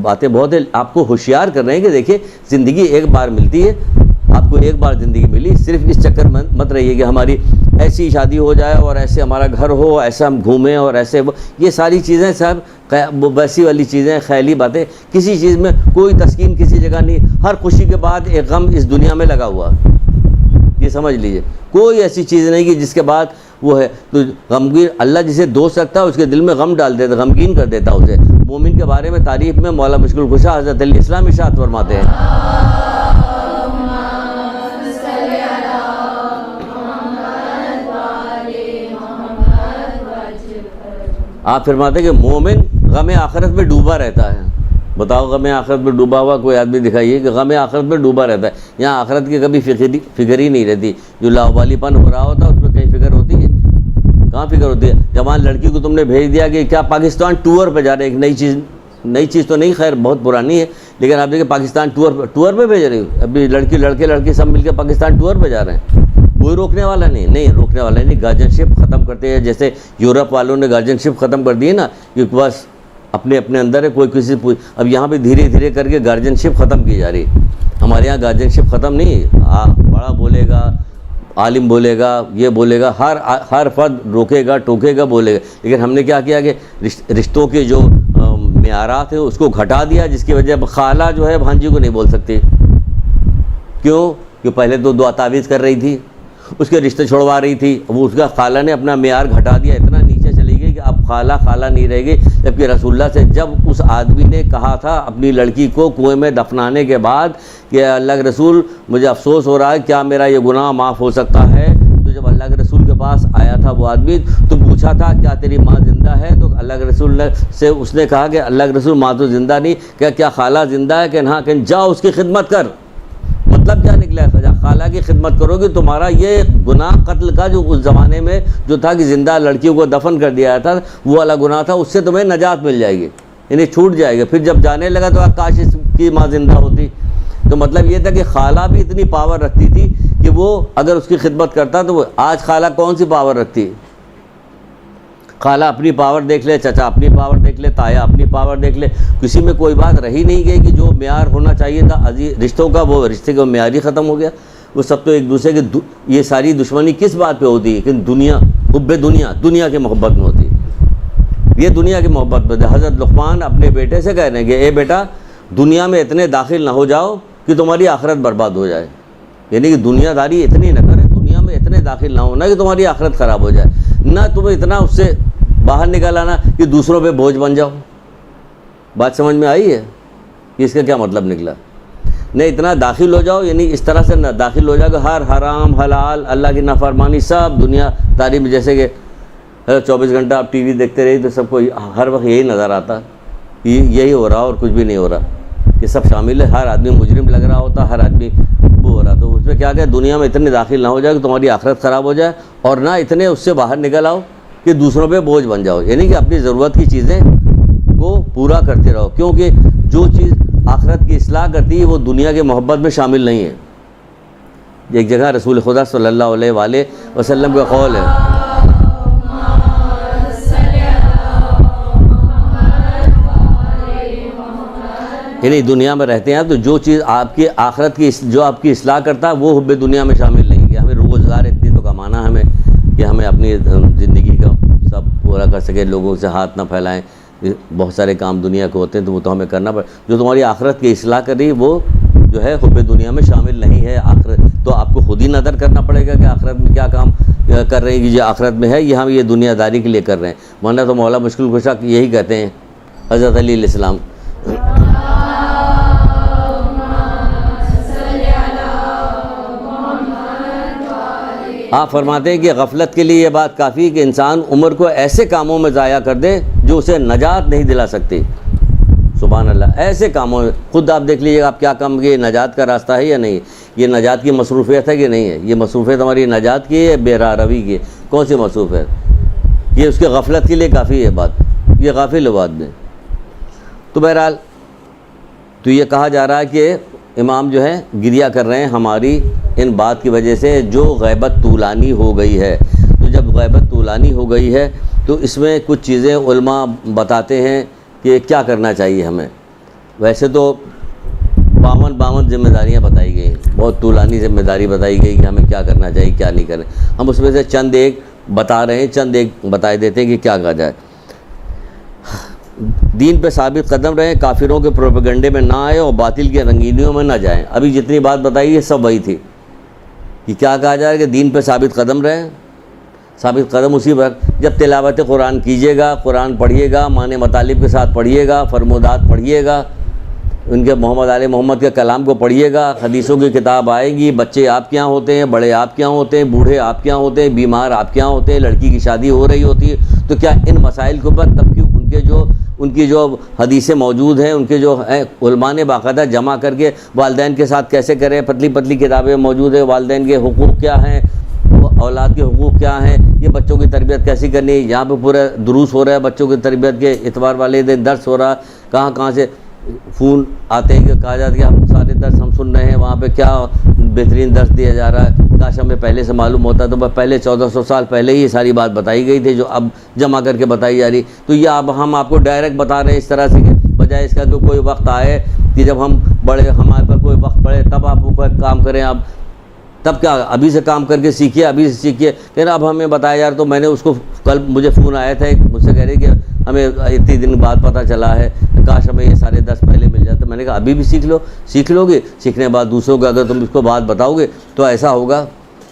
باتیں بہت ہیں۔ آپ کو ہوشیار کر رہے ہیں کہ دیکھیں زندگی ایک بار ملتی ہے، آپ کو ایک بار زندگی ملی، صرف اس چکر میں مت رہیے کہ ہماری ایسی شادی ہو جائے اور ایسے ہمارا گھر ہو، ایسا ہم گھومیں اور ایسے یہ ساری چیزیں سب ویسی والی چیزیں، خیالی باتیں، کسی چیز میں کوئی تسکین کسی جگہ نہیں۔ ہر خوشی کے بعد ایک غم اس دنیا میں لگا ہوا، یہ سمجھ لیجئے، کوئی ایسی چیز نہیں کہ جس کے بعد وہ ہے۔ تو غمگین اللہ جسے دوست رکھتا ہے اس کے دل میں غم ڈال دیتا، غمگین کر دیتا اسے۔ مومن کے بارے میں تعریف میں مولا مشکل کشا حضرت علی اسلام ارشاد فرماتے ہیں، آپ فرماتے ہیں کہ مومن غم آخرت میں ڈوبا رہتا ہے۔ بتاؤ غم آخرت میں ڈوبا ہوا کوئی آدمی دکھائیے کہ غم آخرت میں ڈوبا رہتا ہے۔ یہاں آخرت کی کبھی فکر ہی نہیں رہتی، جو لاوالی پن ہو رہا ہوتا ہے اس میں کہیں فکر ہوتی ہے؟ کہاں فکر ہوتی ہے؟ جوان لڑکی کو تم نے بھیج دیا کہ کیا پاکستان ٹور پہ جا رہے، ایک نئی چیز تو نہیں، خیر بہت پرانی ہے، لیکن آپ دیکھیں پاکستان ٹور پہ بھیج رہے ہو، ابھی لڑکے سب مل کے پاکستان ٹور پہ جا رہے ہیں، کوئی روکنے والا نہیں روکنے والا نہیں۔ گارجن شپ ختم کرتے ہیں، جیسے یورپ والوں نے گارجن شپ ختم کر دی ہے نا، کہ بس اپنے اندر ہے، کوئی کسی اب یہاں پہ دھیرے دھیرے کر کے گارجن شپ ختم کی جا رہی ہے۔ ہمارے یہاں گارجن شپ ختم نہیں، بڑا بولے گا، عالم بولے گا، یہ بولے گا، ہر فرد روکے گا، ٹوکے گا، بولے گا۔ لیکن ہم نے کیا کیا کہ رشتوں کے جو معیارات ہیں اس کو گھٹا دیا، جس کی وجہ خالہ جو ہے بھانجی کو نہیں بول سکتی۔ کیوں؟ کہ پہلے تو دعا تعویذ کر رہی تھی، اس کے رشتے چھوڑوا رہی تھی، وہ اس کا خالہ نے اپنا معیار گھٹا دیا، اتنا نیچے چلی گئی کہ اب خالہ نہیں رہے گی۔ جبکہ رسول اللہ سے جب اس آدمی نے کہا تھا اپنی لڑکی کو کنویں میں دفنانے کے بعد کہ اللہ کے رسول مجھے افسوس ہو رہا ہے، کیا میرا یہ گناہ معاف ہو سکتا ہے؟ تو جب اللہ کے رسول کے پاس آیا تھا وہ آدمی تو پوچھا تھا کیا تیری ماں زندہ ہے؟ تو اللہ کے رسول سے اس نے کہا کہ اللہ کے رسول ماں تو زندہ نہیں، کیا خالہ زندہ ہے؟ کہ ہاں، کہ جاؤ اس کی خدمت کر۔ مطلب کیا نکلا ہے؟ خالہ کی خدمت کرو گے تمہارا یہ گناہ قتل کا جو اس زمانے میں جو تھا کہ زندہ لڑکیوں کو دفن کر دیا تھا، وہ والا گناہ تھا، اس سے تمہیں نجات مل جائے گی، یعنی چھوٹ جائے گا۔ پھر جب جانے لگا تو کاش اس کی ماں زندہ ہوتی۔ تو مطلب یہ تھا کہ خالہ بھی اتنی پاور رکھتی تھی کہ وہ اگر اس کی خدمت کرتا تو وہ آج خالہ کون سی پاور رکھتی ہے؟ خالہ اپنی پاور دیکھ لے، چچا اپنی پاور دیکھ لے، تایا اپنی پاور دیکھ لے، کسی میں کوئی بات رہی نہیں گئی کہ جو معیار ہونا چاہیے تھا رشتوں کا، وہ رشتے کا معیار ہی ختم ہو گیا۔ وہ سب تو ایک دوسرے کے یہ ساری دشمنی کس بات پہ ہوتی ہے؟ کہ حب دنیا کی محبت میں ہوتی ہے، یہ دنیا کی محبت میں۔ حضرت لقمان اپنے بیٹے سے کہہ رہے ہیں کہ اے بیٹا دنیا میں اتنے داخل نہ ہو جاؤ کہ تمہاری آخرت برباد ہو جائے، یعنی کہ دنیا داری اتنی نہ کرے، دنیا میں اتنے داخل نہ ہونا کہ تمہاری آخرت خراب ہو جائے، نہ تمہیں اتنا اس سے باہر نکل آنا کہ دوسروں پہ بوجھ بن جاؤ۔ بات سمجھ میں آئی ہے کہ اس کا کیا مطلب نکلا؟ نہیں اتنا داخل ہو جاؤ، یعنی اس طرح سے نہ داخل ہو جاؤ کہ ہر حرام حلال اللہ کی نافرمانی سب دنیا داری میں، جیسے کہ 24 گھنٹہ آپ ٹی وی دیکھتے رہی تو سب کو ہر وقت یہی نظر آتا، یہی ہو رہا اور کچھ بھی نہیں ہو رہا، یہ سب شامل ہے، ہر آدمی مجرم لگ رہا ہوتا، ہر آدمی وہ ہو رہا۔ تو اس میں کیا کہ دنیا میں اتنے داخل نہ ہو جائے کہ تمہاری آخرت خراب ہو جائے، اور نہ اتنے اس سے باہر نکل آؤ کہ دوسروں پہ بوجھ بن جاؤ، یعنی کہ اپنی ضرورت کی چیزیں کو پورا کرتے رہو، کیونکہ جو چیز آخرت کی اصلاح کرتی ہے وہ دنیا کے محبت میں شامل نہیں ہے۔ ایک جگہ رسول خدا صلی اللہ علیہ وآلہ وسلم کا قول ہے، یعنی دنیا میں رہتے ہیں تو جو چیز آپ کی آخرت کی جو آپ کی اصلاح کرتا ہے وہ حب دنیا میں شامل نہیں ہے۔ ہمیں روزگار اتنی تو کمانا ہمیں کہ ہمیں اپنی زندگی کا سب پورا کر سکے، لوگوں سے ہاتھ نہ پھیلائیں، بہت سارے کام دنیا کے ہوتے ہیں تو وہ تو ہمیں کرنا پڑے۔ جو تمہاری آخرت کی اصلاح کر رہی وہ جو ہے حب دنیا میں شامل نہیں ہے۔ آخرت تو آپ کو خود ہی نظر کرنا پڑے گا کہ آخرت میں کیا کام کر رہے ہیں، کہ جو آخرت میں ہے یہ ہم یہ دنیا داری کے لیے کر رہے ہیں، ورنہ تو مولا مشکل کشا یہی کہتے ہیں حضرت علی علیہ السلام۔ آپ فرماتے ہیں کہ غفلت کے لیے یہ بات کافی ہے کہ انسان عمر کو ایسے کاموں میں ضائع کر دے جو اسے نجات نہیں دلا سکتی. سبحان اللہ. ایسے کاموں میں خود آپ دیکھ لیجیے آپ کیا کام یہ نجات کا راستہ ہے یا نہیں, یہ نجات کی مصروفیت ہے کہ نہیں ہے, یہ مصروفیت ہماری نجات کی ہے بے راہ روی کی, کون سی مصروفیت, یہ اس کے غفلت کے لیے کافی ہے بات, یہ غافل بات میں. تو بہرحال تو یہ کہا جا رہا ہے کہ امام جو ہے گریہ کر رہے ہیں ہماری ان بات کی وجہ سے جو غیبت طولانی ہو گئی ہے. تو جب غیبت طولانی ہو گئی ہے تو اس میں کچھ چیزیں علماء بتاتے ہیں کہ کیا کرنا چاہیے ہمیں. ویسے تو 52 ذمہ داریاں بتائی گئی, بہت طولانی ذمہ داری بتائی گئی کہ ہمیں کیا کرنا چاہیے کیا نہیں کرنا. ہم اس میں سے چند ایک بتا رہے ہیں, چند ایک بتائے دیتے ہیں کہ کیا کہا جائے. دین پہ ثابت قدم رہیں, کافروں کے پروپیگنڈے میں نہ آئے اور باطل کی رنگینیوں میں نہ جائیں. ابھی جتنی بات بتائی ہے سب وہی تھی کہ کیا کہا جائے کہ دین پہ ثابت قدم رہیں. ثابت قدم اسی وقت جب تلاوت قرآن کیجیے گا, قرآن پڑھیے گا, معنی مطالب کے ساتھ پڑھیے گا, فرمودات پڑھیے گا, ان کے محمد آل محمد کے کلام کو پڑھیے گا, حدیثوں کی کتاب آئے گی. بچے آپ کے یہاں ہوتے ہیں, بڑے آپ کے یہاں ہوتے ہیں, بوڑھے آپ کے یہاں ہوتے ہیں, بیمار آپ کے یہاں ہوتے ہیں, لڑکی کی شادی ہو رہی ہوتی ہے. تو کیا ان مسائل کے اوپر تب کیوں ان کی جو حدیثیں موجود ہیں, ان کے جو علماء نے باقاعدہ جمع کر کے والدین کے ساتھ کیسے کریں, پتلی پتلی کتابیں موجود ہیں, والدین کے حقوق کیا ہیں, اولاد کے حقوق کیا ہیں, یہ بچوں کی تربیت کیسی کرنی ہے. یہاں پہ پورا دروس ہو رہا ہے بچوں کی تربیت کے, اتوار والے دن درس ہو رہا, کہاں سے فون آتے ہیں کہ کہا جاتا ہے کہ ہم سارے درس ہم سن رہے ہیں, وہاں پہ کیا بہترین درس دیا جا رہا ہے. کاش ہمیں پہلے سے معلوم ہوتا تو پہلے 1400 سال پہلے ہی یہ ساری بات بتائی گئی تھی جو اب جمع کر کے بتائی جا رہی. تو یہ اب ہم آپ کو ڈائریکٹ بتا رہے ہیں اس طرح سے کہ بجائے اس کا کہ کوئی وقت آئے کہ جب ہم بڑے ہمارے پر کوئی وقت پڑے تب آپ کو کام کریں. آپ تب کیا ابھی سے کام کر کے سیکھیے, ابھی سے سیکھیے. لیکن اب ہمیں بتایا یار, تو میں نے اس کو کل مجھے فون آیا تھا مجھ سے کہہ رہے کہ ہمیں اتنی دن بعد پتہ چلا ہے, کاش ہمیں یہ سارے 10 پہلے مل جاتے. میں نے کہا ابھی بھی سیکھ لو گے. سیکھنے کے بعد دوسروں کو اگر تم اس کو بات بتاؤ گے تو ایسا ہوگا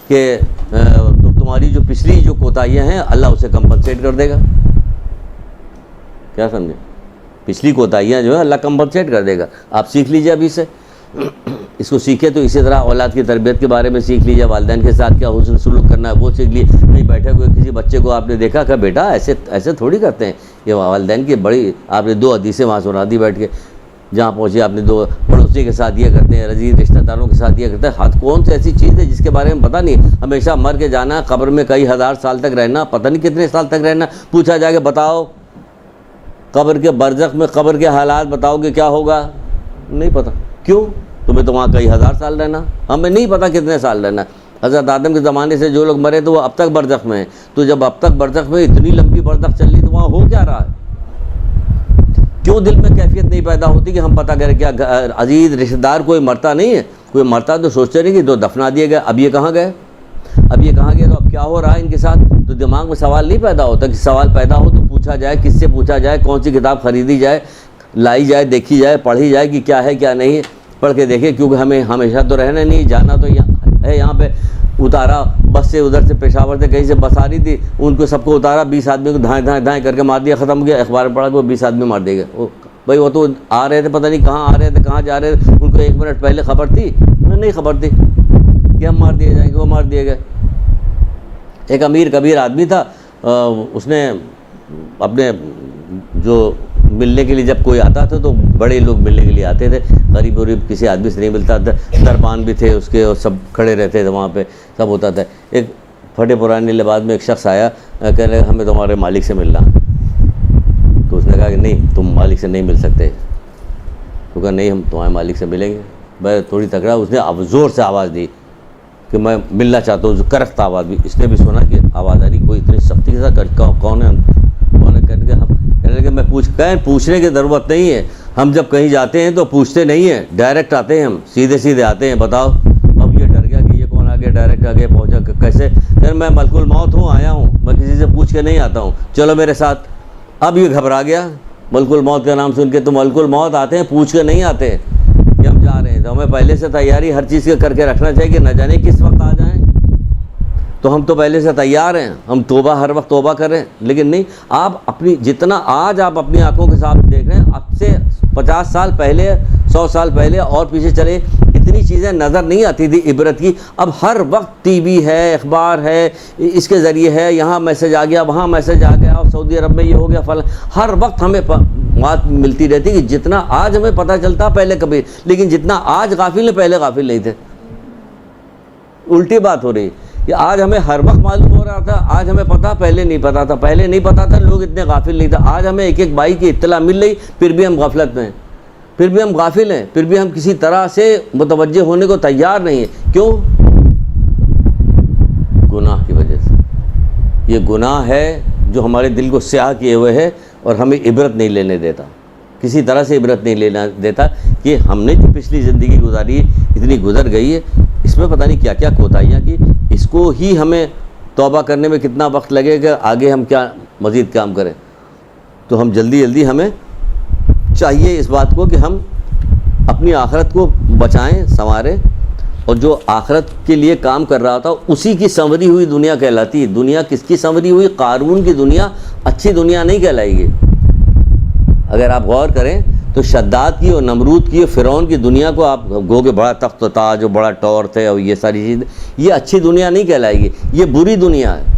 کہ تمہاری جو پچھلی جو کوتاہیاں ہیں اللہ اسے کمپنسیٹ کر دے گا. کیا سمجھے, پچھلی کوتاہیاں جو ہے اللہ کمپنسیٹ کر دے گا. آپ سیکھ لیجیے ابھی سے, اس کو سیکھے. تو اسی طرح اولاد کی تربیت کے بارے میں سیکھ لیجیے, والدین کے ساتھ کیا حسن سلوک کرنا ہے وہ سیکھ لیجیے. نہیں بیٹھے ہوئے کسی بچے کو آپ نے دیکھا کہ بیٹا ایسے تھوڑی کرتے ہیں, یہ والدین کی بڑی آپ نے 2 حدیثیں وہاں سنا دی بیٹھ کے. جہاں پہنچے آپ نے 2 پڑوسی کے ساتھ یہ کرتے ہیں, عزیز رشتہ داروں کے ساتھ یہ کرتے ہیں. ہاتھ کون سی ایسی چیز ہے جس کے بارے میں پتہ نہیں, ہمیشہ مر کے جانا, قبر میں کئی ہزار سال تک رہنا, پتہ نہیں کتنے سال تک رہنا. پوچھا جائے کہ بتاؤ قبر کے برزخ میں قبر کے حالات بتاؤ کہ کیا ہوگا, نہیں پتہ. کیوں؟ تمہیں تو وہاں کئی ہزار سال رہنا, ہمیں نہیں پتہ کتنے سال رہنا. حضرت آدم کے زمانے سے جو لوگ مرے تو وہ اب تک برزخ میں ہیں. تو جب اب تک برزخ میں اتنی لمبی برزخ چل رہی تو وہاں ہو کیا رہا ہے؟ کیوں دل میں کیفیت نہیں پیدا ہوتی کہ ہم پتہ کریں کیا عزیز رشتہ دار کوئی مرتا نہیں ہے, کوئی مرتا تو سوچتے نہیں کہ تو دفنا دیے گئے, اب یہ کہاں گئے, اب یہ کہاں گئے, تو اب کیا ہو رہا ہے ان کے ساتھ. تو دماغ میں سوال نہیں پیدا ہوتا. کہ سوال پیدا ہو تو پوچھا جائے, کس سے پوچھا جائے, کون سی کتاب خریدی جائے, لائی جائے, دیکھی جائے, پڑھی جائے کہ کیا ہے کیا نہیں, پڑھ کے دیکھیں. کیونکہ ہمیں ہمیشہ تو رہنا نہیں, جانا تو ہے. یہاں پہ اتارا بس سے, ادھر سے پشاور سے کہیں سے بس آ رہی تھی, ان کو سب کو اتارا, 20 آدمی کو دھائیں کر کے مار دیا, ختم ہو گیا. اخبار میں پڑھا کہ وہ 20 آدمی مار دے گئے. بھائی وہ تو آ رہے تھے, پتہ نہیں کہاں آ رہے تھے, کہاں جا رہے تھے, ان کو 1 منٹ پہلے خبر تھی؟ نہیں خبر تھی کہ ہم مار دیے جائیں گے, وہ مار دیے گئے. ایک امیر کبیر آدمی تھا, اس نے اپنے جو ملنے کے لیے جب کوئی آتا تھا تو بڑے لوگ ملنے کے لیے آتے تھے, غریب کسی آدمی سے نہیں ملتا تھا. دربان بھی تھے اس کے, اور سب کھڑے رہتے تھے وہاں پہ, سب ہوتا تھا. ایک پھٹے پرانے لباس میں ایک شخص آیا, کہہ رہے ہمیں تمہارے مالک سے ملنا. تو اس نے کہا کہ نہیں, تم مالک سے نہیں مل سکتے. تو کہا نہیں, ہم تمہارے مالک سے ملیں گے. بھائی تھوڑی تکڑا, اس نے زور سے آواز دی کہ میں ملنا چاہتا ہوں, کرخت آواز بھی. اس نے بھی سنا کہ آواز آ رہی, کوئی اتنی سختی کے ساتھ کون ہے کہنے کے. کہنے لگے میں پوچھنے کی ضرورت نہیں ہے, ہم جب کہیں جاتے ہیں تو پوچھتے نہیں ہیں, ڈائریکٹ آتے ہیں, ہم سیدھے آتے ہیں. بتاؤ. اب یہ ڈر گیا کہ یہ کون آگے, ڈائریکٹ آگے پہنچا کیسے. پھر میں ملک الموت ہوں, آیا ہوں, میں کسی سے پوچھ کے نہیں آتا ہوں, چلو میرے ساتھ. اب یہ گھبرا گیا, ملک الموت کا نام سن کے. تو ملک الموت آتے ہیں, پوچھ کے نہیں آتے کہ ہم جا رہے ہیں. تو ہمیں پہلے سے تیاری ہر چیز کے کر کے رکھنا چاہیے کہ نہ جانے کس وقت آ جائیں. تو ہم تو پہلے سے تیار ہیں, ہم توبہ ہر وقت توبہ کر رہے ہیں. لیکن نہیں, آپ اپنی جتنا آج آپ اپنی آنکھوں کے ساتھ دیکھ رہے ہیں, اب سے 50 سال پہلے, 100 سال پہلے اور پیچھے چلے, اتنی اتنی چیزیں نظر نہیں آتی تھی عبرت کی. اب ہر وقت ٹی وی ہے, اخبار ہے, اس کے ذریعے ہے, یہاں میسج آ گیا, وہاں میسج آ گیا, اور سعودی عرب میں یہ ہو گیا فلاں. ہر وقت ہمیں بات ملتی رہتی کہ جتنا آج ہمیں پتہ چلتا پہلے کبھی, لیکن جتنا آج غافل ہیں پہلے غافل نہیں تھے. الٹی بات ہو رہی کہ آج ہمیں ہر وقت معلوم ہو رہا تھا, آج ہمیں پتہ پہلے نہیں پتہ تھا, پہلے نہیں پتہ تھا, لوگ اتنے غافل نہیں تھے. آج ہمیں ایک ایک بھائی کی اطلاع مل رہی, پھر بھی ہم غفلت میں ہیں, پھر بھی ہم غافل ہیں, پھر بھی ہم کسی طرح سے متوجہ ہونے کو تیار نہیں ہیں. کیوں؟ گناہ کی وجہ سے. یہ گناہ ہے جو ہمارے دل کو سیاہ کیے ہوئے ہے اور ہمیں عبرت نہیں لینے دیتا, کسی طرح سے عبرت نہیں لینا دیتا کہ ہم نے جو پچھلی زندگی گزاری اتنی گزر گئی ہے, اس میں پتہ نہیں کیا کیا کوتاہیاں کی. اس کو ہی ہمیں توبہ کرنے میں کتنا وقت لگے گا, آگے ہم کیا مزید کام کریں. تو ہم جلدی ہمیں چاہیے اس بات کو کہ ہم اپنی آخرت کو بچائیں, سنواریں, اور جو آخرت کے لیے کام کر رہا تھا اسی کی سنوری ہوئی دنیا کہلاتی ہے. دنیا کس کی سنوری ہوئی؟ قارون کی دنیا اچھی دنیا نہیں کہلائے گی. اگر آپ غور کریں تو شداد کی اور نمرود کی اور فرعون کی دنیا کو آپ گو کہ بڑا تخت و تاج اور بڑا ٹور تھے اور یہ ساری چیزیں, یہ اچھی دنیا نہیں کہلائے گی, یہ بری دنیا ہے.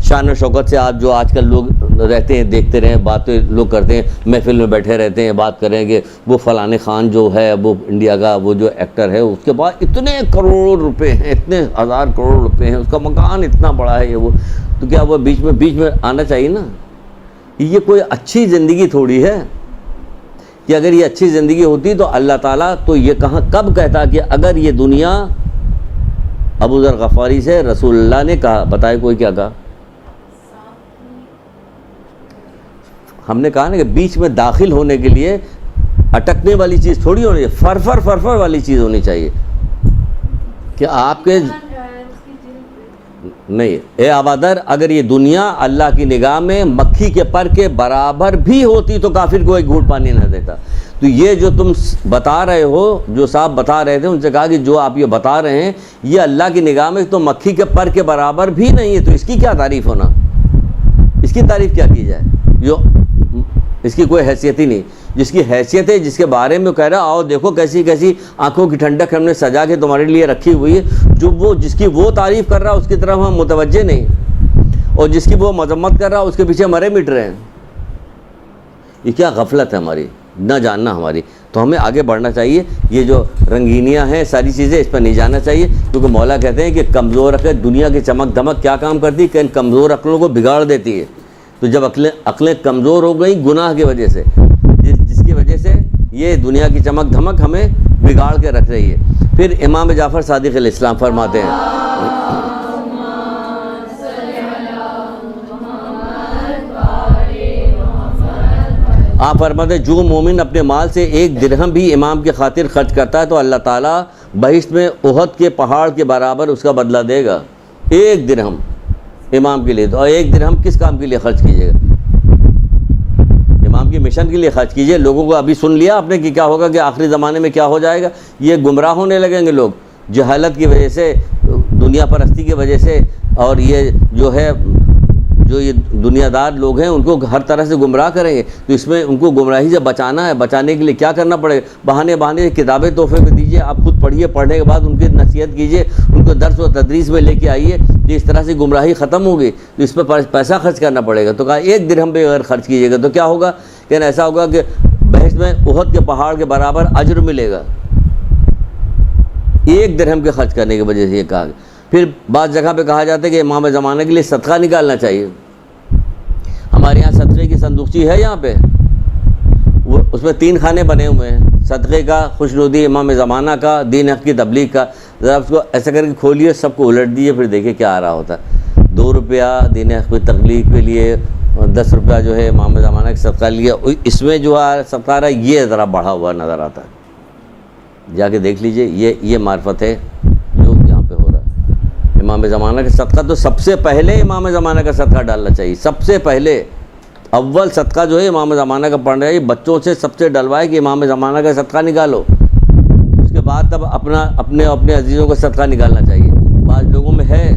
شان و شوکت سے آپ جو آج کل لوگ رہتے ہیں, دیکھتے رہیں, باتیں لوگ کرتے ہیں, محفل میں بیٹھے رہتے ہیں, بات کریں کہ وہ فلاں خان جو ہے وہ انڈیا کا وہ جو ایکٹر ہے, اس کے بعد اتنے کروڑ روپے ہیں, اتنے ہزار کروڑ روپے ہیں, اس کا مکان اتنا بڑا ہے, یہ وہ. تو کیا وہ بیچ میں آنا چاہیے نا. یہ کوئی اچھی زندگی تھوڑی ہے کہ اگر یہ اچھی زندگی ہوتی تو اللہ تعالیٰ تو یہ کب کہتا کہ اگر یہ دنیا, ابو ذر غفاری سے رسول اللہ نے کہا, بتائے کوئی کیا کہا؟ ہم نے کہا نا کہ بیچ میں داخل ہونے کے لیے اٹکنے والی چیز تھوڑی ہونی چاہیے, فرفر والی چیز ہونی چاہیے کہ آپ کے نہیں. اے آبادر, اگر یہ دنیا اللہ کی نگاہ میں مکھی کے پر کے برابر بھی ہوتی تو کافر کو ایک گھونٹ پانی نہ دیتا. تو یہ جو تم بتا رہے ہو, جو صاحب بتا رہے تھے, ان سے کہا کہ جو آپ یہ بتا رہے ہیں یہ اللہ کی نگاہ میں تو مکھی کے پر کے برابر بھی نہیں ہے, تو اس کی کیا تعریف ہونا, اس کی تعریف کیا کی جائے, جو اس کی کوئی حیثیت ہی نہیں. جس کی حیثیت ہے, جس کے بارے میں کہہ رہا آؤ دیکھو کیسی کیسی آنکھوں کی ٹھنڈک ہم نے سجا کے تمہارے لیے رکھی ہوئی ہے, جو وہ جس کی وہ تعریف کر رہا اس کی طرف ہم متوجہ نہیں, اور جس کی وہ مذمت کر رہا اس کے پیچھے مرے مٹ رہے ہیں. یہ کیا غفلت ہے ہماری, نہ جاننا ہماری. تو ہمیں آگے بڑھنا چاہیے. یہ جو رنگینیاں ہیں ساری چیزیں, اس پر نہیں جانا چاہیے, کیونکہ مولا کہتے ہیں کہ کمزور عقل دنیا کی چمک دھمک کیا کام کرتی ہے کہ ان کمزور عقلوں کو بگاڑ دیتی ہے. تو جب عقلیں کمزور ہو گئیں گناہ کی وجہ سے, جس کی وجہ سے یہ دنیا کی چمک دھمک ہمیں بگاڑ کے رکھ رہی ہے. پھر امام جعفر صادق علیہ السلام فرماتے ہیں, آپ فرماتے ہیں جو مومن اپنے مال سے ایک درہم بھی امام کی خاطر خرچ کرتا ہے تو اللہ تعالیٰ بہشت میں احد کے پہاڑ کے برابر اس کا بدلہ دے گا. ایک درہم امام کے لیے. تو ایک درہم کس کام کے لیے خرچ کیجیے گا؟ امام کی مشن کے لیے خرچ کیجیے. لوگوں کو ابھی سن لیا آپ نے کہ کیا ہوگا, کہ آخری زمانے میں کیا ہو جائے گا. یہ گمراہ ہونے لگیں گے لوگ, جہالت کی وجہ سے, دنیا پرستی کی وجہ سے, اور یہ جو ہے جو یہ دنیا دار لوگ ہیں ان کو ہر طرح سے گمراہ کریں گے. تو اس میں ان کو گمراہی سے بچانا ہے. بچانے کے لیے کیا کرنا پڑے گا؟ بہانے کتابیں تحفے میں دیجیے, آپ خود پڑھیے, پڑھنے کے بعد ان کی نصیحت کیجیے, ان کو درس و تدریس میں لے کے آئیے, کہ اس طرح سے گمراہی ختم ہوگی. تو اس پہ پیسہ خرچ کرنا پڑے گا. تو کہا ایک درہم پہ اگر خرچ کیجیے گا تو کیا ہوگا, کہ ایسا ہوگا کہ بہشت میں احد کے پہاڑ کے برابر اجر ملے گا, ایک درہم کے خرچ کرنے کی وجہ سے. یہ کہا. پھر بعض جگہ پہ کہا جاتا ہے کہ امام زمانہ کے لیے صدقہ نکالنا چاہیے. ہمارے یہاں صدقے کی صندوقچی ہے یہاں پہ, وہ اس میں 3 خانے بنے ہوئے ہیں, صدقے کا, خوشنودی امام زمانہ کا, دین حق کی تبلیغ کا. ذرا اس کو ایسا کر کے کھولیے, سب کو الٹ دیجیے, پھر دیکھیے کیا آ رہا ہوتا ہے. 2 روپیہ دین حق کی تبلیغ کے لیے, 10 روپیہ جو ہے امام زمانہ کا صدقہ لیا. اس میں جو صدقہ آ رہا ہے یہ ذرا بڑھا ہوا نظر آتا ہے. جا کے دیکھ لیجیے, یہ معرفت ہے جو یہاں پہ ہو رہا ہے. امام زمانہ کا صدقہ تو سب سے پہلے امام زمانہ کا صدقہ ڈالنا چاہیے. سب سے پہلے اول صدقہ جو ہے امام زمانہ کا پڑھ رہے ہیں, بچوں سے سب سے ڈلوائے کہ امام زمانہ کا صدقہ نکالو. اس کے بعد تب اپنے عزیزوں کا صدقہ نکالنا چاہیے. بعض لوگوں میں ہے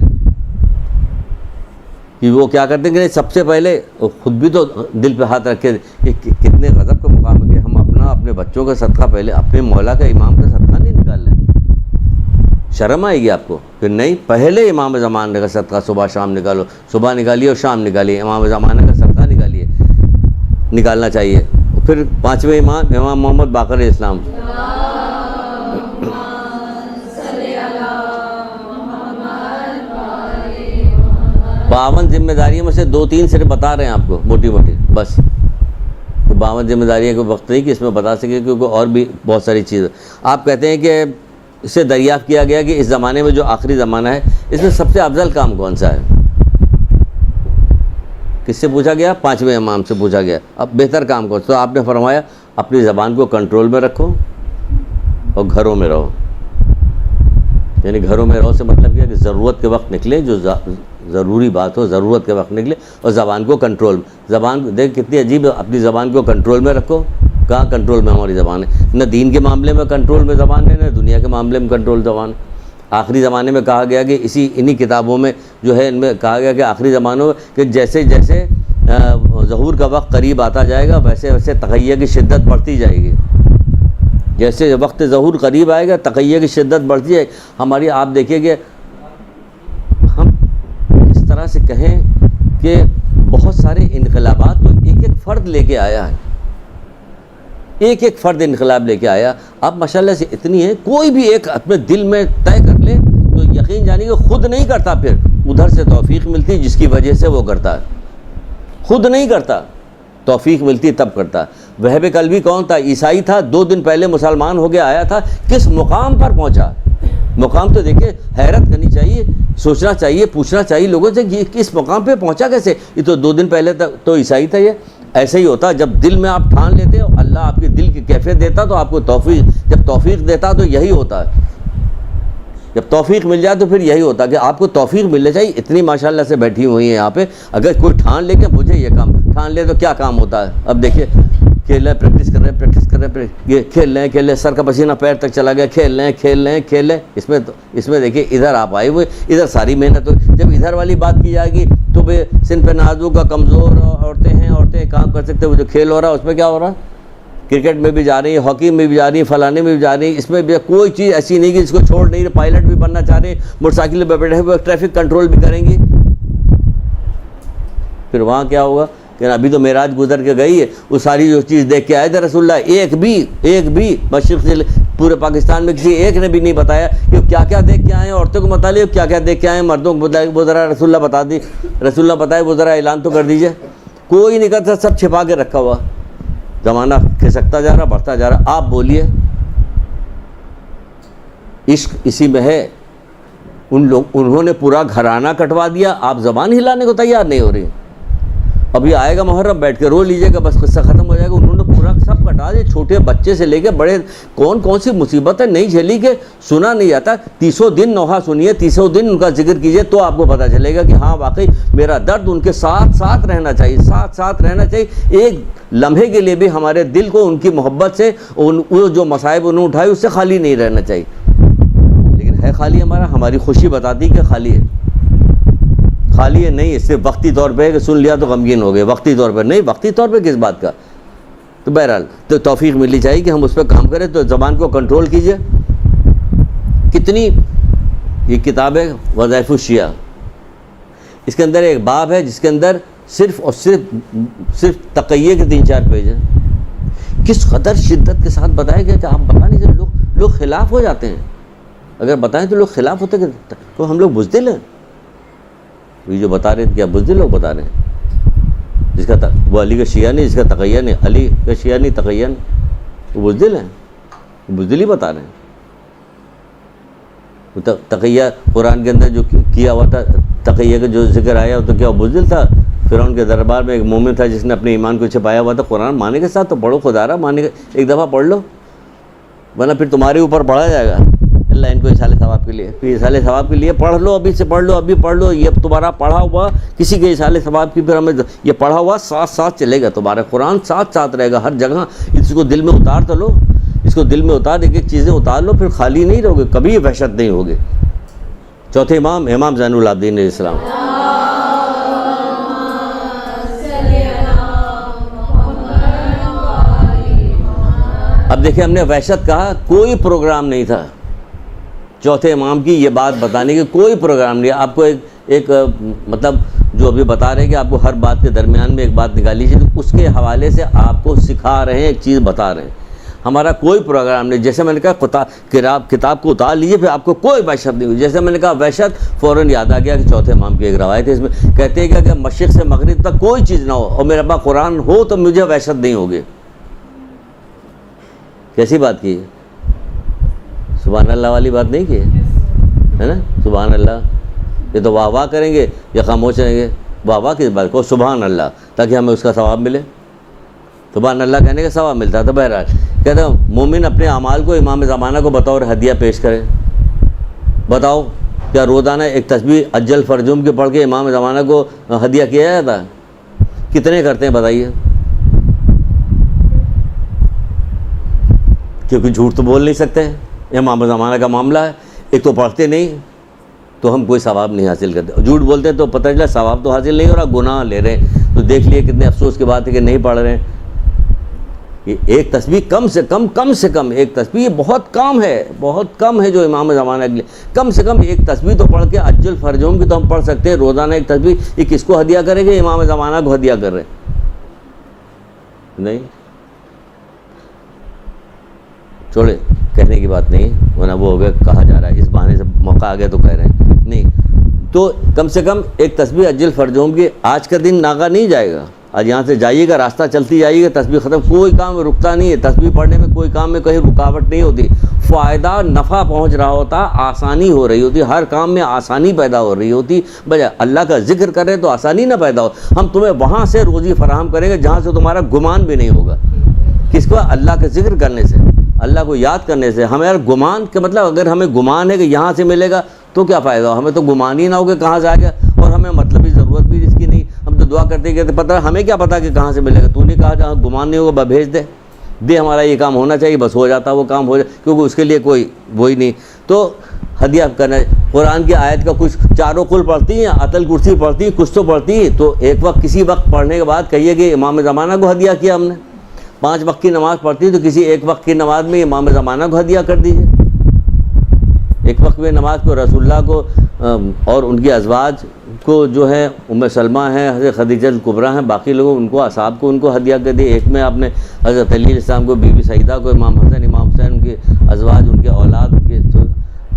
کہ وہ کیا کرتے ہیں کہ سب سے پہلے خود بھی تو دل پہ ہاتھ رکھے کہ کتنے غضب کا مقام ہے کہ ہم اپنے بچوں کا صدقہ پہلے, اپنے مولا کا امام کا صدقہ نہیں نکالیں. شرم آئے گی آپ کو؟ پھر نہیں، پہلے امام زمانے کا صدقہ صبح شام نکالو، صبح نکالیے اور شام نکالیے، امام زمانہ کا صدقہ نکالیے، نکالنا چاہیے۔ پھر پانچویں امام، امام محمد باقر اسلام، باون ذمہ داریوں میں سے 2-3 صرف بتا رہے ہیں آپ کو موٹی موٹی، بس 52 ذمہ داریاں کو وقت نہیں کہ اس میں بتا سکے، کیونکہ اور بھی بہت ساری چیزیں۔ آپ کہتے ہیں کہ اس سے دریافت کیا گیا کہ اس زمانے میں جو آخری زمانہ ہے اس میں سب سے افضل کام کون سا ہے؟ کس سے پوچھا گیا؟ 5ویں امام سے پوچھا گیا، اب بہتر کام کون سا؟ تو آپ نے فرمایا اپنی زبان کو کنٹرول میں رکھو اور گھروں میں رہو۔ یعنی گھروں میں رہو سے مطلب یہ کہ ضرورت کے وقت نکلے، جو ضروری بات ہو ضرورت کے وقت نکلے، اور زبان کو کنٹرول، زبان دیکھ کتنی عجیب ہے، اپنی زبان کو کنٹرول میں رکھو۔ کہاں کنٹرول میں ہماری زبان ہے؟ نہ دین کے معاملے میں کنٹرول میں زبان ہے، نہ دنیا کے معاملے میں کنٹرول زبان۔ آخری زمانے میں کہا گیا کہ انہی کتابوں میں جو ہے ان میں کہا گیا کہ آخری زمانوں میں کہ جیسے جیسے ظہور کا وقت قریب آتا جائے گا ویسے ویسے تقیہ کی شدت بڑھتی جائے گی۔ جیسے وقت ظہور قریب آئے گا تقیہ کی شدت بڑھتی جائے گی ہماری۔ آپ دیکھیے کہ ہم اس طرح سے کہیں کہ بہت سارے انقلابات تو ایک فرد لے کے آیا ہے، ایک فرد انقلاب لے کے آیا۔ اب ماشاءاللہ سے اتنی ہے، کوئی بھی ایک اپنے دل میں طے کر لے تو یقین جانیے کہ خود نہیں کرتا، پھر ادھر سے توفیق ملتی جس کی وجہ سے وہ کرتا ہے، خود نہیں کرتا، توفیق ملتی تب کرتا ہے۔ وہب قلبی کون تھا؟ عیسائی تھا، 2 دن پہلے مسلمان ہو کے آیا تھا، کس مقام پر پہنچا؟ مقام تو دیکھیں، حیرت کرنی چاہیے، سوچنا چاہیے، پوچھنا چاہیے لوگوں سے کہ کس مقام پہ پہنچا کیسے؟ یہ تو 2 دن پہلے تو عیسائی تھا۔ یہ ایسے ہی ہوتا جب دل میں آپ ٹھان لیتے ہو، اللہ آپ کے دل کی کیفیت دیتا تو آپ کو توفیق، جب توفیق دیتا تو یہی ہوتا ہے، جب توفیق مل جائے تو پھر یہی ہوتا ہے کہ آپ کو توفیق ملنا چاہیے۔ اتنی ماشاءاللہ سے بیٹھی ہوئی ہیں یہاں پہ، اگر کوئی ٹھان لے کہ مجھے یہ کام ٹھان لے تو کیا کام ہوتا ہے؟ اب دیکھیے کھیل رہے ہیں، پریکٹس کر رہے ہیں، یہ کھیل رہے ہیں، سر کا پسینہ پیر تک چلا گیا، کھیل رہے ہیں۔ اس میں دیکھیے ادھر آپ آئے ہوئے، ادھر ساری محنت ہوئی، جب ادھر والی بات کی جائے گی تو بے سن پہ نازک کا کمزور عورتیں کام کر سکتے، وہ جو کھیل ہو رہا ہے اس میں کیا ہو رہا ہے؟ کرکٹ میں بھی جا رہی ہیں، ہاکی میں بھی جا رہی ہیں، فلانے میں بھی جا رہی ہیں، اس میں بھی کوئی چیز ایسی نہیں کہ جس کو چھوڑ نہیں رہے۔ پائلٹ بھی بننا چاہ رہے ہیں، موٹر سائیکل پہ بیٹھے ہوئے ٹریفک کنٹرول بھی کریں گی، پھر وہاں کیا ہوگا کہ ابھی تو معراج گزر کے گئی ہے، وہ ساری جو چیز دیکھ کے آئے تھے رسول اللہ، ایک بھی مشرق سے پورے پاکستان میں کسی ایک نے بھی نہیں بتایا کہ کیا کیا دیکھ کے آئے ہیں۔ عورتوں کو بتا لیے کیا کیا دیکھ کے آئے ہیں، مردوں کو بتائے وہ ذرا رسول اللہ بتا دی، رسول اللہ بتائے وہ ذرا اعلان تو کر دیجئے۔ کوئی نہیں کرتا، سب چھپا کے رکھا ہوا۔ زمانہ کھسکتا جا رہا، بڑھتا جا رہا۔ آپ بولیے، عشق اسی میں ہے۔ انہوں نے پورا گھرانہ کٹوا دیا، آپ زبان ہلانے کو تیار نہیں ہو رہی۔ ابھی آئے گا محرم، بیٹھ کے رو لیجیے گا، بس قصہ ختم ہو جائے گا۔ انہوں نے پورا سب کٹا دیا، چھوٹے بچے سے لے کے بڑے، کون سی مصیبتیں نہیں جھیلی کہ سنا نہیں جاتا۔ 30 دن نوحہ سنیے، 30 دن ان کا ذکر کیجیے تو آپ کو پتہ چلے گا کہ ہاں واقعی میرا درد ان کے ساتھ رہنا چاہیے، ساتھ رہنا چاہیے۔ ایک لمحے کے لیے بھی ہمارے دل کو ان کی محبت سے، وہ جو مصائب انہوں نے اٹھائے اس سے خالی نہیں رہنا چاہیے۔ لیکن ہے خالی ہماری خوشی بتاتی کہ خالی ہے نہیں، صرف وقتی طور پہ کہ سن لیا تو غمگین ہو گئے، وقتی طور پر نہیں، وقتی طور پہ کس بات کا؟ تو بہرحال تو توفیق ملنی چاہیے کہ ہم اس پہ کام کریں، تو زبان کو کنٹرول کیجئے۔ کتنی یہ کتاب ہے وظائف الشیعہ، اس کے اندر ایک باب ہے جس کے اندر صرف اور صرف تقیہ کے 3-4 پیج ہیں۔ کس قدر شدت کے ساتھ بتایا گیا کہ آپ بتا نہیں سکتے، لوگ خلاف ہو جاتے ہیں، اگر بتائیں تو لوگ خلاف ہوتے ہیں تو ہم لوگ بزدل ہیں۔ یہ جو بتا رہے ہیں کیا بزدل لوگ بتا رہے ہیں؟ جس کا وہ علی کا شیعہ نہیں، جس کا تقیہ نہیں، علی کا شیعہ نہیں، تقیہ نہیں، وہ بزدل ہیں، وہ بزدل ہی بتا رہے ہیں۔ تقیہ قرآن کے اندر جو کیا ہوا تھا، تقیہ کا جو ذکر آیا تو کیا وہ بزدل تھا؟ فرعون کے دربار میں ایک مومن تھا جس نے اپنے ایمان کو چھپایا ہوا تھا۔ قرآن ماننے کے ساتھ تو پڑھو، خدا رہا ماننے کا ایک دفعہ پڑھ لو، ورنہ پھر تمہارے اوپر پڑھا جائے گا۔ اللہ ان کو اصال ثواب کے لیے، پھر اصال ثواب کے لیے پڑھ لو، ابھی سے پڑھ لو، ابھی پڑھ لو۔ یہ تمہارا پڑھا ہوا کسی کے اصال ثواب کی، پھر ہمیں یہ پڑھا ہوا ساتھ چلے گا، تمہارا قرآن ساتھ رہے گا ہر جگہ۔ اس کو دل میں اتار تو لو، اس کو دل میں اتار، ایک چیزیں اتار لو، پھر خالی نہیں رہو گے، کبھی وحشت نہیں ہوگی۔ چوتھے امام زین العابدین علیہ السلام۔ اب دیکھیں، ہم نے وحشت کہا، کوئی پروگرام نہیں تھا، چوتھے امام کی یہ بات بتانے کی کوئی پروگرام نہیں ہے. آپ کو ایک مطلب جو ابھی بتا رہے ہیں کہ آپ کو ہر بات کے درمیان میں ایک بات نکال لیجیے، تو اس کے حوالے سے آپ کو سکھا رہے ہیں، ایک چیز بتا رہے ہیں. ہمارا کوئی پروگرام نہیں. جیسے میں نے کہا کتاب کو اتار لیجیے، پھر آپ کو کوئی وحشت نہیں ہوئی. جیسے میں نے کہا وحشت، فوراً یاد آ گیا کہ چوتھے امام کی ایک روایت ہے، اس میں کہتے ہیں کہ مشرق سے مغرب تک کوئی چیز نہ ہو اور میرے پاس قرآن ہو تو مجھے وحشت نہیں ہوگی. کیسی بات کی؟ سبحان اللہ والی بات نہیں کی ہے نا. سبحان اللہ. یہ تو واہ واہ کریں گے یا خاموش رہیں گے؟ واہ واہ کس بات کو؟ سبحان اللہ، تاکہ ہمیں اس کا ثواب ملے. سبحان اللہ کہنے کا ثواب ملتا ہے. تو بہرحال کہتے ہیں مومن اپنے اعمال کو امام زمانہ کو بطور ہدیہ پیش کرے. بتاؤ کیا روزانہ ایک تسبیح اجل فرجوم کے پڑھ کے امام زمانہ کو ہدیہ کیا جاتا ہے؟ کتنے کرتے ہیں بتائیے؟ کیونکہ جھوٹ تو بول نہیں سکتے ہیں، امام زمانہ کا معاملہ ہے. ایک تو پڑھتے نہیں تو ہم کوئی ثواب نہیں حاصل کرتے، جھوٹ بولتے ہیں تو پتہ چلا ثواب تو حاصل نہیں ہو رہا، گناہ لے رہے ہیں. تو دیکھ لیے کتنے افسوس کی بات ہے کہ نہیں پڑھ رہے ہیں. یہ ایک تسبیح کم سے کم ایک تسبیح بہت کم ہے جو امام زمانہ کے لیے. کم سے کم ایک تسبیح تو پڑھ کے اجل فرجوم کی تو ہم پڑھ سکتے ہیں روزانہ ایک تسبیح. یہ کس کو ہدیہ کریں گے؟ امام زمانہ کو ہدیہ کر رہے ہیں. نہیں، چھوڑے، کہنے کی بات نہیں، ورنہ وہ ہو گیا کہا جا رہا ہے، اس بہانے سے موقع آ گیا تو کہہ رہے ہیں. نہیں، تو کم سے کم ایک تسبیح اجل فرجوم کی. آج کا دن ناگا نہیں جائے گا. آج یہاں سے جائیے گا، راستہ چلتی جائیے گا، تسبیح ختم، کوئی کام رکتا نہیں ہے. تسبیح پڑھنے میں کوئی کام میں کہیں رکاوٹ نہیں ہوتی، فائدہ نفع پہنچ رہا ہوتا، آسانی ہو رہی ہوتی، ہر کام میں آسانی پیدا ہو رہی ہوتی. بجائے اللہ کا ذکر کریں تو آسانی نہ پیدا ہو. ہم تمہیں وہاں سے روزی فراہم کریں گے جہاں سے تمہارا گمان بھی نہیں ہوگا. کس کو؟ اللہ کا ذکر کرنے سے، اللہ کو یاد کرنے سے. ہمیں گمان کے مطلب اگر ہمیں گمان ہے کہ یہاں سے ملے گا تو کیا فائدہ ہو؟ ہمیں تو گمان ہی نہ ہو کہ کہاں سے آ گیا، اور ہمیں مطلبی ضرورت بھی اس کی نہیں. ہم تو دعا کرتے کہتے پتہ ہمیں کیا پتہ کہ کہاں سے ملے گا. تو نے کہا جہاں گمان نہیں ہوگا بھیج دے ہمارا یہ کام ہونا چاہیے، بس ہو جاتا وہ کام ہو جائے، کیونکہ اس کے لیے کوئی وہی نہیں. تو ہدیہ کرنا. قرآن کی آیت کا کچھ چاروں کل پڑھتی ہیں، آیت کرسی پڑھتی ہیں، کچھ تو پڑھتی ہیں. تو ایک وقت کسی وقت پڑھنے کے بعد کہیے کہ امام زمانہ کو ہدیہ کیا ہم نے. 5 وقت کی نماز پڑھتی ہے تو کسی ایک وقت کی نماز میں امام زمانہ کو ہدیہ کر دیجیے. ایک وقت میں نماز کو رسول اللہ کو اور ان کی ازواج کو جو ہے ام سلمہ ہیں، حضرت خدیجہ الکبریٰ ہیں، باقی لوگوں ان کو اصحاب کو ان کو ہدیہ کر دی. ایک میں آپ نے حضرت علی علیہ السلام کو، بی بی سعیدہ کو، امام حسن امام حسین، ان کے ازواج، ان کے اولاد، ان کے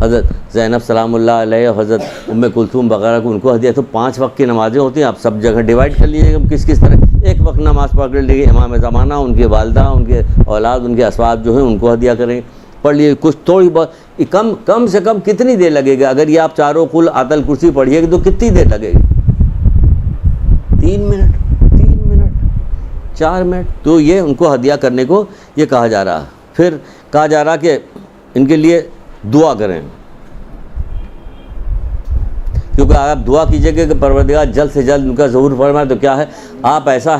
حضرت زینب سلام اللہ علیہ، حضرت ام کلثوم وغیرہ کو ان کو ہدیہ. تو 5 وقت کی نمازیں ہوتی ہیں. آپ سب جگہ ڈیوائڈ کر لیجیے گا کس طرح. ایک وقت نماز پکڑ لیجیے، امام زمانہ، ان کے والدہ، ان کے اولاد، ان کے اسباب جو ہیں ان کو ہدیہ کریں. پڑھ لیے کچھ تھوڑی بہت. کم سے کم کتنی دیر لگے گا؟ اگر یہ آپ چاروں قل آیت کرسی پڑھیے گا تو کتنی دیر لگے گی؟ 3 منٹ 4 منٹ. تو یہ ان کو ہدیہ کرنے کو یہ کہا جا رہا. پھر کہا جا رہا کہ ان کے لیے دعا کریں، کیونکہ آپ دعا کیجئے کہ پروردگار جلد سے جلد ان کا ظہور فرمائے. تو کیا ہے؟ آپ ایسا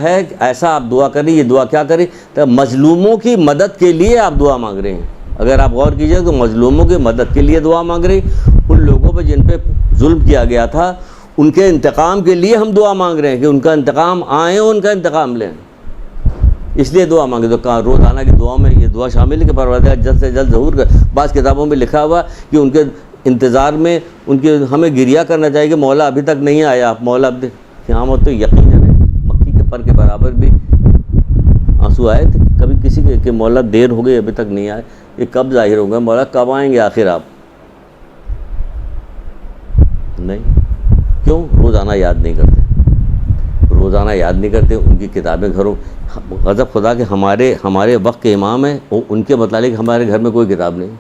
آپ دعا کریں. یہ دعا کیا کریں؟ تو مظلوموں کی مدد کے لیے آپ دعا مانگ رہے ہیں. اگر آپ غور کیجئے تو مظلوموں کی مدد کے لیے دعا مانگ رہے ہیں. ان لوگوں پہ جن پہ ظلم کیا گیا تھا ان کے انتقام کے لیے ہم دعا مانگ رہے ہیں کہ ان کا انتقام آئیں، ان کا انتقام لیں، اس لیے دعا مانگے. تو کہا روزانہ کی دعاؤں میں یہ دعا شامل ہے کہ پروردگار جلد سے جلد ظہور کر. بعض کتابوں میں لکھا ہوا کہ ان کے انتظار میں ان کے ہمیں گریہ کرنا چاہیے کہ مولا ابھی تک نہیں آیا. آپ مولا اب قیامت تو یقیناً ہے، مکھی کے پر کے برابر بھی آنسو آئے تھے کبھی کسی کے کہ مولا دیر ہو گئی ابھی تک نہیں آئے، یہ کب ظاہر ہوگا؟ مولا کب آئیں گے آخر آپ؟ نہیں. کیوں؟ روزانہ یاد نہیں کرتے. ان کی کتابیں گھروں. غضب خدا کہ ہمارے وقت کے امام ہیں، ان کے متعلق ہمارے گھر میں کوئی کتاب نہیں ہے.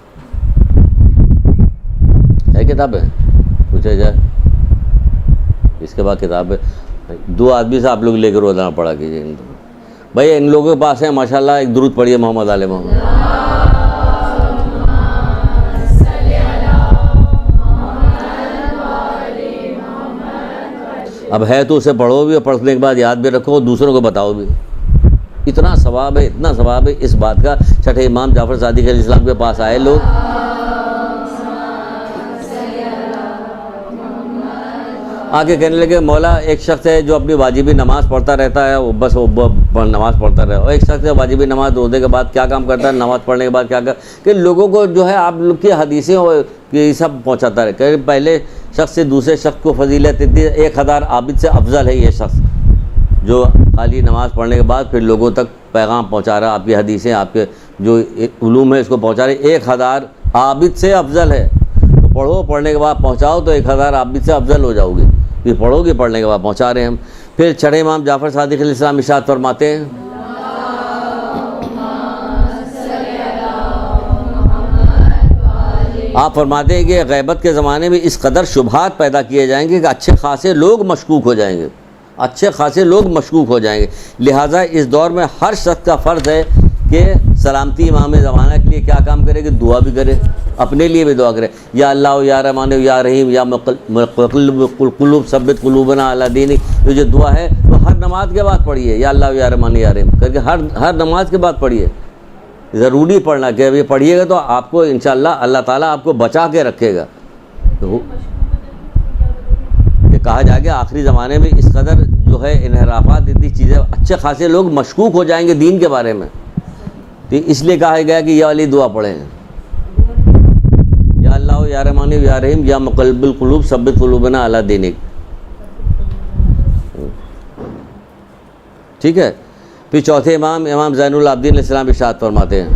کتاب ہے پوچھا جائے اس کے بعد کتاب ہے. 2 آدمی سے آپ لوگ لے کے روزانہ پڑھا کیجیے. بھائی ان لوگوں کے پاس ہے ماشاءاللہ. ایک درود پڑھیے محمد آل محمد. اب ہے تو اسے پڑھو بھی اور پڑھنے کے بعد یاد بھی رکھو، دوسروں کو بتاؤ بھی. اتنا ثواب ہے اس بات کا. چھٹے امام جعفر صادق علیہ السلام کے پاس آئے لوگ. آگے کہنے لگے مولا ایک شخص ہے جو اپنی واجبی نماز پڑھتا رہتا ہے، وہ بس وہ نماز پڑھتا رہے، اور ایک شخص ہے واجبی نماز روزے کے بعد کیا کام کرتا ہے، نماز پڑھنے کے بعد کیا کہ لوگوں کو جو ہے آپ لوگ کی حدیثیں یہ سب پہنچاتا رہے کہ پہلے شخص سے دوسرے شخص کو فضیلت اتنی 1000 عابد سے افضل ہے یہ شخص جو خالی نماز پڑھنے کے بعد پھر لوگوں تک پیغام پہنچا رہا، آپ کی حدیثیں آپ کے جو علوم ہے اس کو پہنچا رہے، 1000 عابد سے افضل ہے۔ تو پڑھو، پڑھنے کے بعد پہنچاؤ تو 1000 عابد سے افضل ہو جاؤ گے، پھر پڑھو گے، پڑھنے کے بعد پہنچا رہے ہیں ہم۔ پھر چھٹے امام جعفر صادق علیہ السلام ارشاد فرماتے ہیں آپ فرماتے ہیں کہ غیبت کے زمانے میں اس قدر شبہات پیدا کیے جائیں گے کہ اچھے خاصے لوگ مشکوک ہو جائیں گے، اچھے خاصے لوگ مشکوک ہو جائیں گے۔ لہٰذا اس دور میں ہر شخص کا فرض ہے کہ سلامتی امام زمانہ کے لیے کیا کام کرے کہ دعا بھی کرے، اپنے لیے بھی دعا کرے، یا اللہ یا رحمان یا رحیم یا مقلب القلوب ثبت قلوبنا علی دینک، یہ جو دعا ہے وہ ہر نماز کے بعد پڑھیے، یا اللہ یا رحمان یا رحیم کر کے ہر نماز کے بعد پڑھیے، ضروری پڑھنا کہ یہ پڑھیے گا تو آپ کو انشاءاللہ اللہ تعالیٰ آپ کو بچا کے رکھے گا۔ یہ کہا جائے گا آخری زمانے میں اس قدر جو ہے انحرافات، اتنی چیزیں، اچھے خاصے لوگ مشکوک ہو جائیں گے دین کے بارے میں، تو اس لیے کہا گیا کہ یہ والی دعا پڑھیں، یا اللہ یا رحمان یا رحیم یا مقلب القلوب ثبت قلوبنا علی دینک، ٹھیک ہے۔ پھر چوتھے امام زین العابدین علیہ السلام ارشاد فرماتے ہیں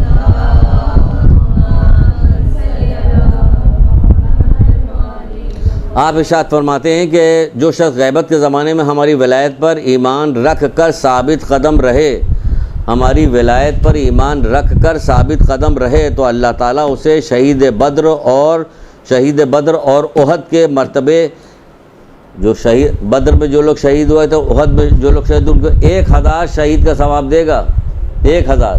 آپ ارشاد فرماتے ہیں کہ جو شخص غیبت کے زمانے میں ہماری ولایت پر ایمان رکھ کر ثابت قدم رہے، ہماری ولایت پر ایمان رکھ کر ثابت قدم رہے تو اللہ تعالیٰ اسے شہید بدر اور احد کے مرتبے، جو شہید بدر میں جو لوگ شہید ہوئے تھے، احد میں جو لوگ شہید ہوئے ان کو 1000 شہید کا ثواب دے گا، 1000۔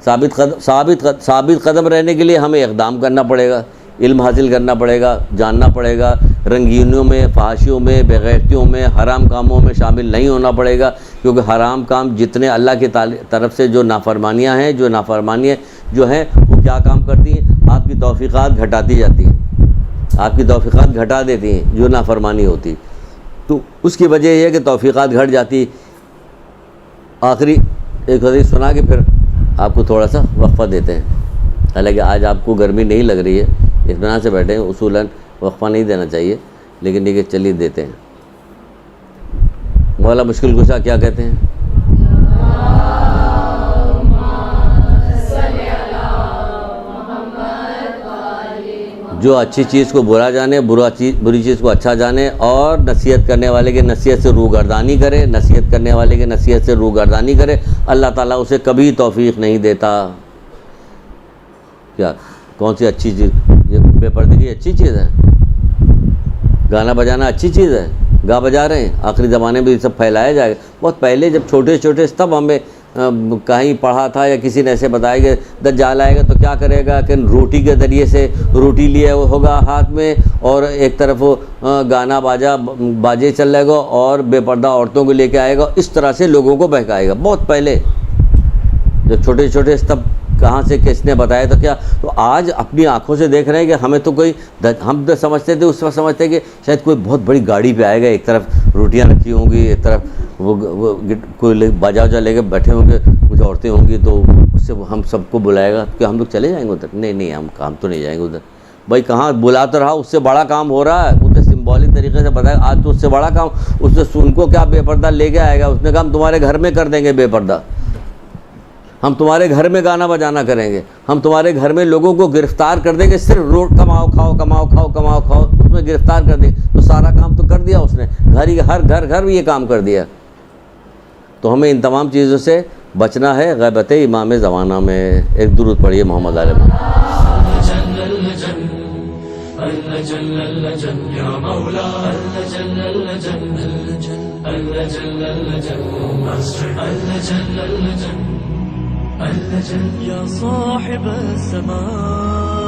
ثابت قدم رہنے کے لیے ہمیں اقدام کرنا پڑے گا، علم حاصل کرنا پڑے گا، جاننا پڑے گا، رنگینیوں میں، فحاشیوں میں، بےغیرتیوں میں، حرام کاموں میں شامل نہیں ہونا پڑے گا، کیونکہ حرام کام جتنے اللہ کی طرف سے جو نافرمانیاں ہیں، جو نافرمانیاں جو ہیں وہ کیا کام کرتی ہیں، آپ کی توفیقات گھٹاتی جاتی ہیں، آپ کی توفیقات گھٹا دیتی ہیں جو نافرمانی ہوتی، تو اس کی وجہ یہ ہے کہ توفیقات گھٹ جاتی۔ آخری ایک حدیث سنا کے پھر آپ کو تھوڑا سا وقفہ دیتے ہیں، حالانکہ آج آپ کو گرمی نہیں لگ رہی ہے، اطمینان سے بیٹھے ہیں، اصولاً وقفہ نہیں دینا چاہیے، لیکن ٹھیک ہے چلیے دیتے ہیں۔ مولا مشکل کشا کیا کہتے ہیں؟ جو اچھی چیز کو برا جانے، بری چیز کو اچھا جانے، اور نصیحت کرنے والے کی نصیحت سے روگردانی کرے، نصیحت کرنے والے کی نصیحت سے روگردانی کرے، اللہ تعالیٰ اسے کبھی توفیق نہیں دیتا۔ کیا کون سی اچھی چیز؟ یہ بے پردگی اچھی چیز ہے، گانا بجانا اچھی چیز ہے، گا بجا رہے ہیں، آخری زمانے میں یہ سب پھیلایا جائے گا۔ بہت پہلے جب چھوٹے چھوٹے تب ہمیں کہیں پڑھا تھا یا کسی نے ایسے بتایا کہ دجال آئے گا تو کیا کرے گا کہ روٹی کے ذریعے سے روٹی لیے ہوگا ہاتھ میں، اور ایک طرف گانا باجے چل رہے گا اور بے پردہ عورتوں کو لے کے آئے گا، اس طرح سے لوگوں کو بہکائے گا۔ بہت پہلے جب چھوٹے چھوٹے تب کہاں سے کس نے بتایا تو کیا، تو آج اپنی آنکھوں سے دیکھ رہے ہیں کہ ہمیں تو کوئی، ہم تو سمجھتے تھے اس وقت سمجھتے کہ شاید کوئی بہت بڑی گاڑی پہ آئے گا، ایک طرف روٹیاں رکھی ہوں گی، ایک طرف وہ کوئی باجا وجا لے کے بیٹھے ہوں گے، کچھ عورتیں ہوں گی، تو اس سے ہم سب کو بلائے گا کہ ہم لوگ چلے جائیں گے ادھر۔ نہیں ہم کام تو نہیں جائیں گے ادھر، بھائی کہاں بلا تو رہا، اس سے بڑا کام ہو رہا ہے، وہ تو سمبولک طریقے سے بتایا آج تو اس سے بڑا کام، اس سے ان کو کیا بے پردہ لے کے آئے گا، اس نے کہا ہم تمہارے گھر میں کر دیں گے بے پردہ، ہم تمہارے گھر میں گانا بجانا کریں گے، ہم تمہارے گھر میں لوگوں کو گرفتار کر دیں گے، صرف کماؤ کھاؤ اس میں گرفتار کر دیں، تو سارا کام تو کر دیا اس نے، ہر گھر یہ کام کر دیا۔ تو ہمیں ان تمام چیزوں سے بچنا ہے غیبت امام زمانہ میں۔ ایک درود پڑھیے محمد علیہ وسلم۔ يا صاحب السماء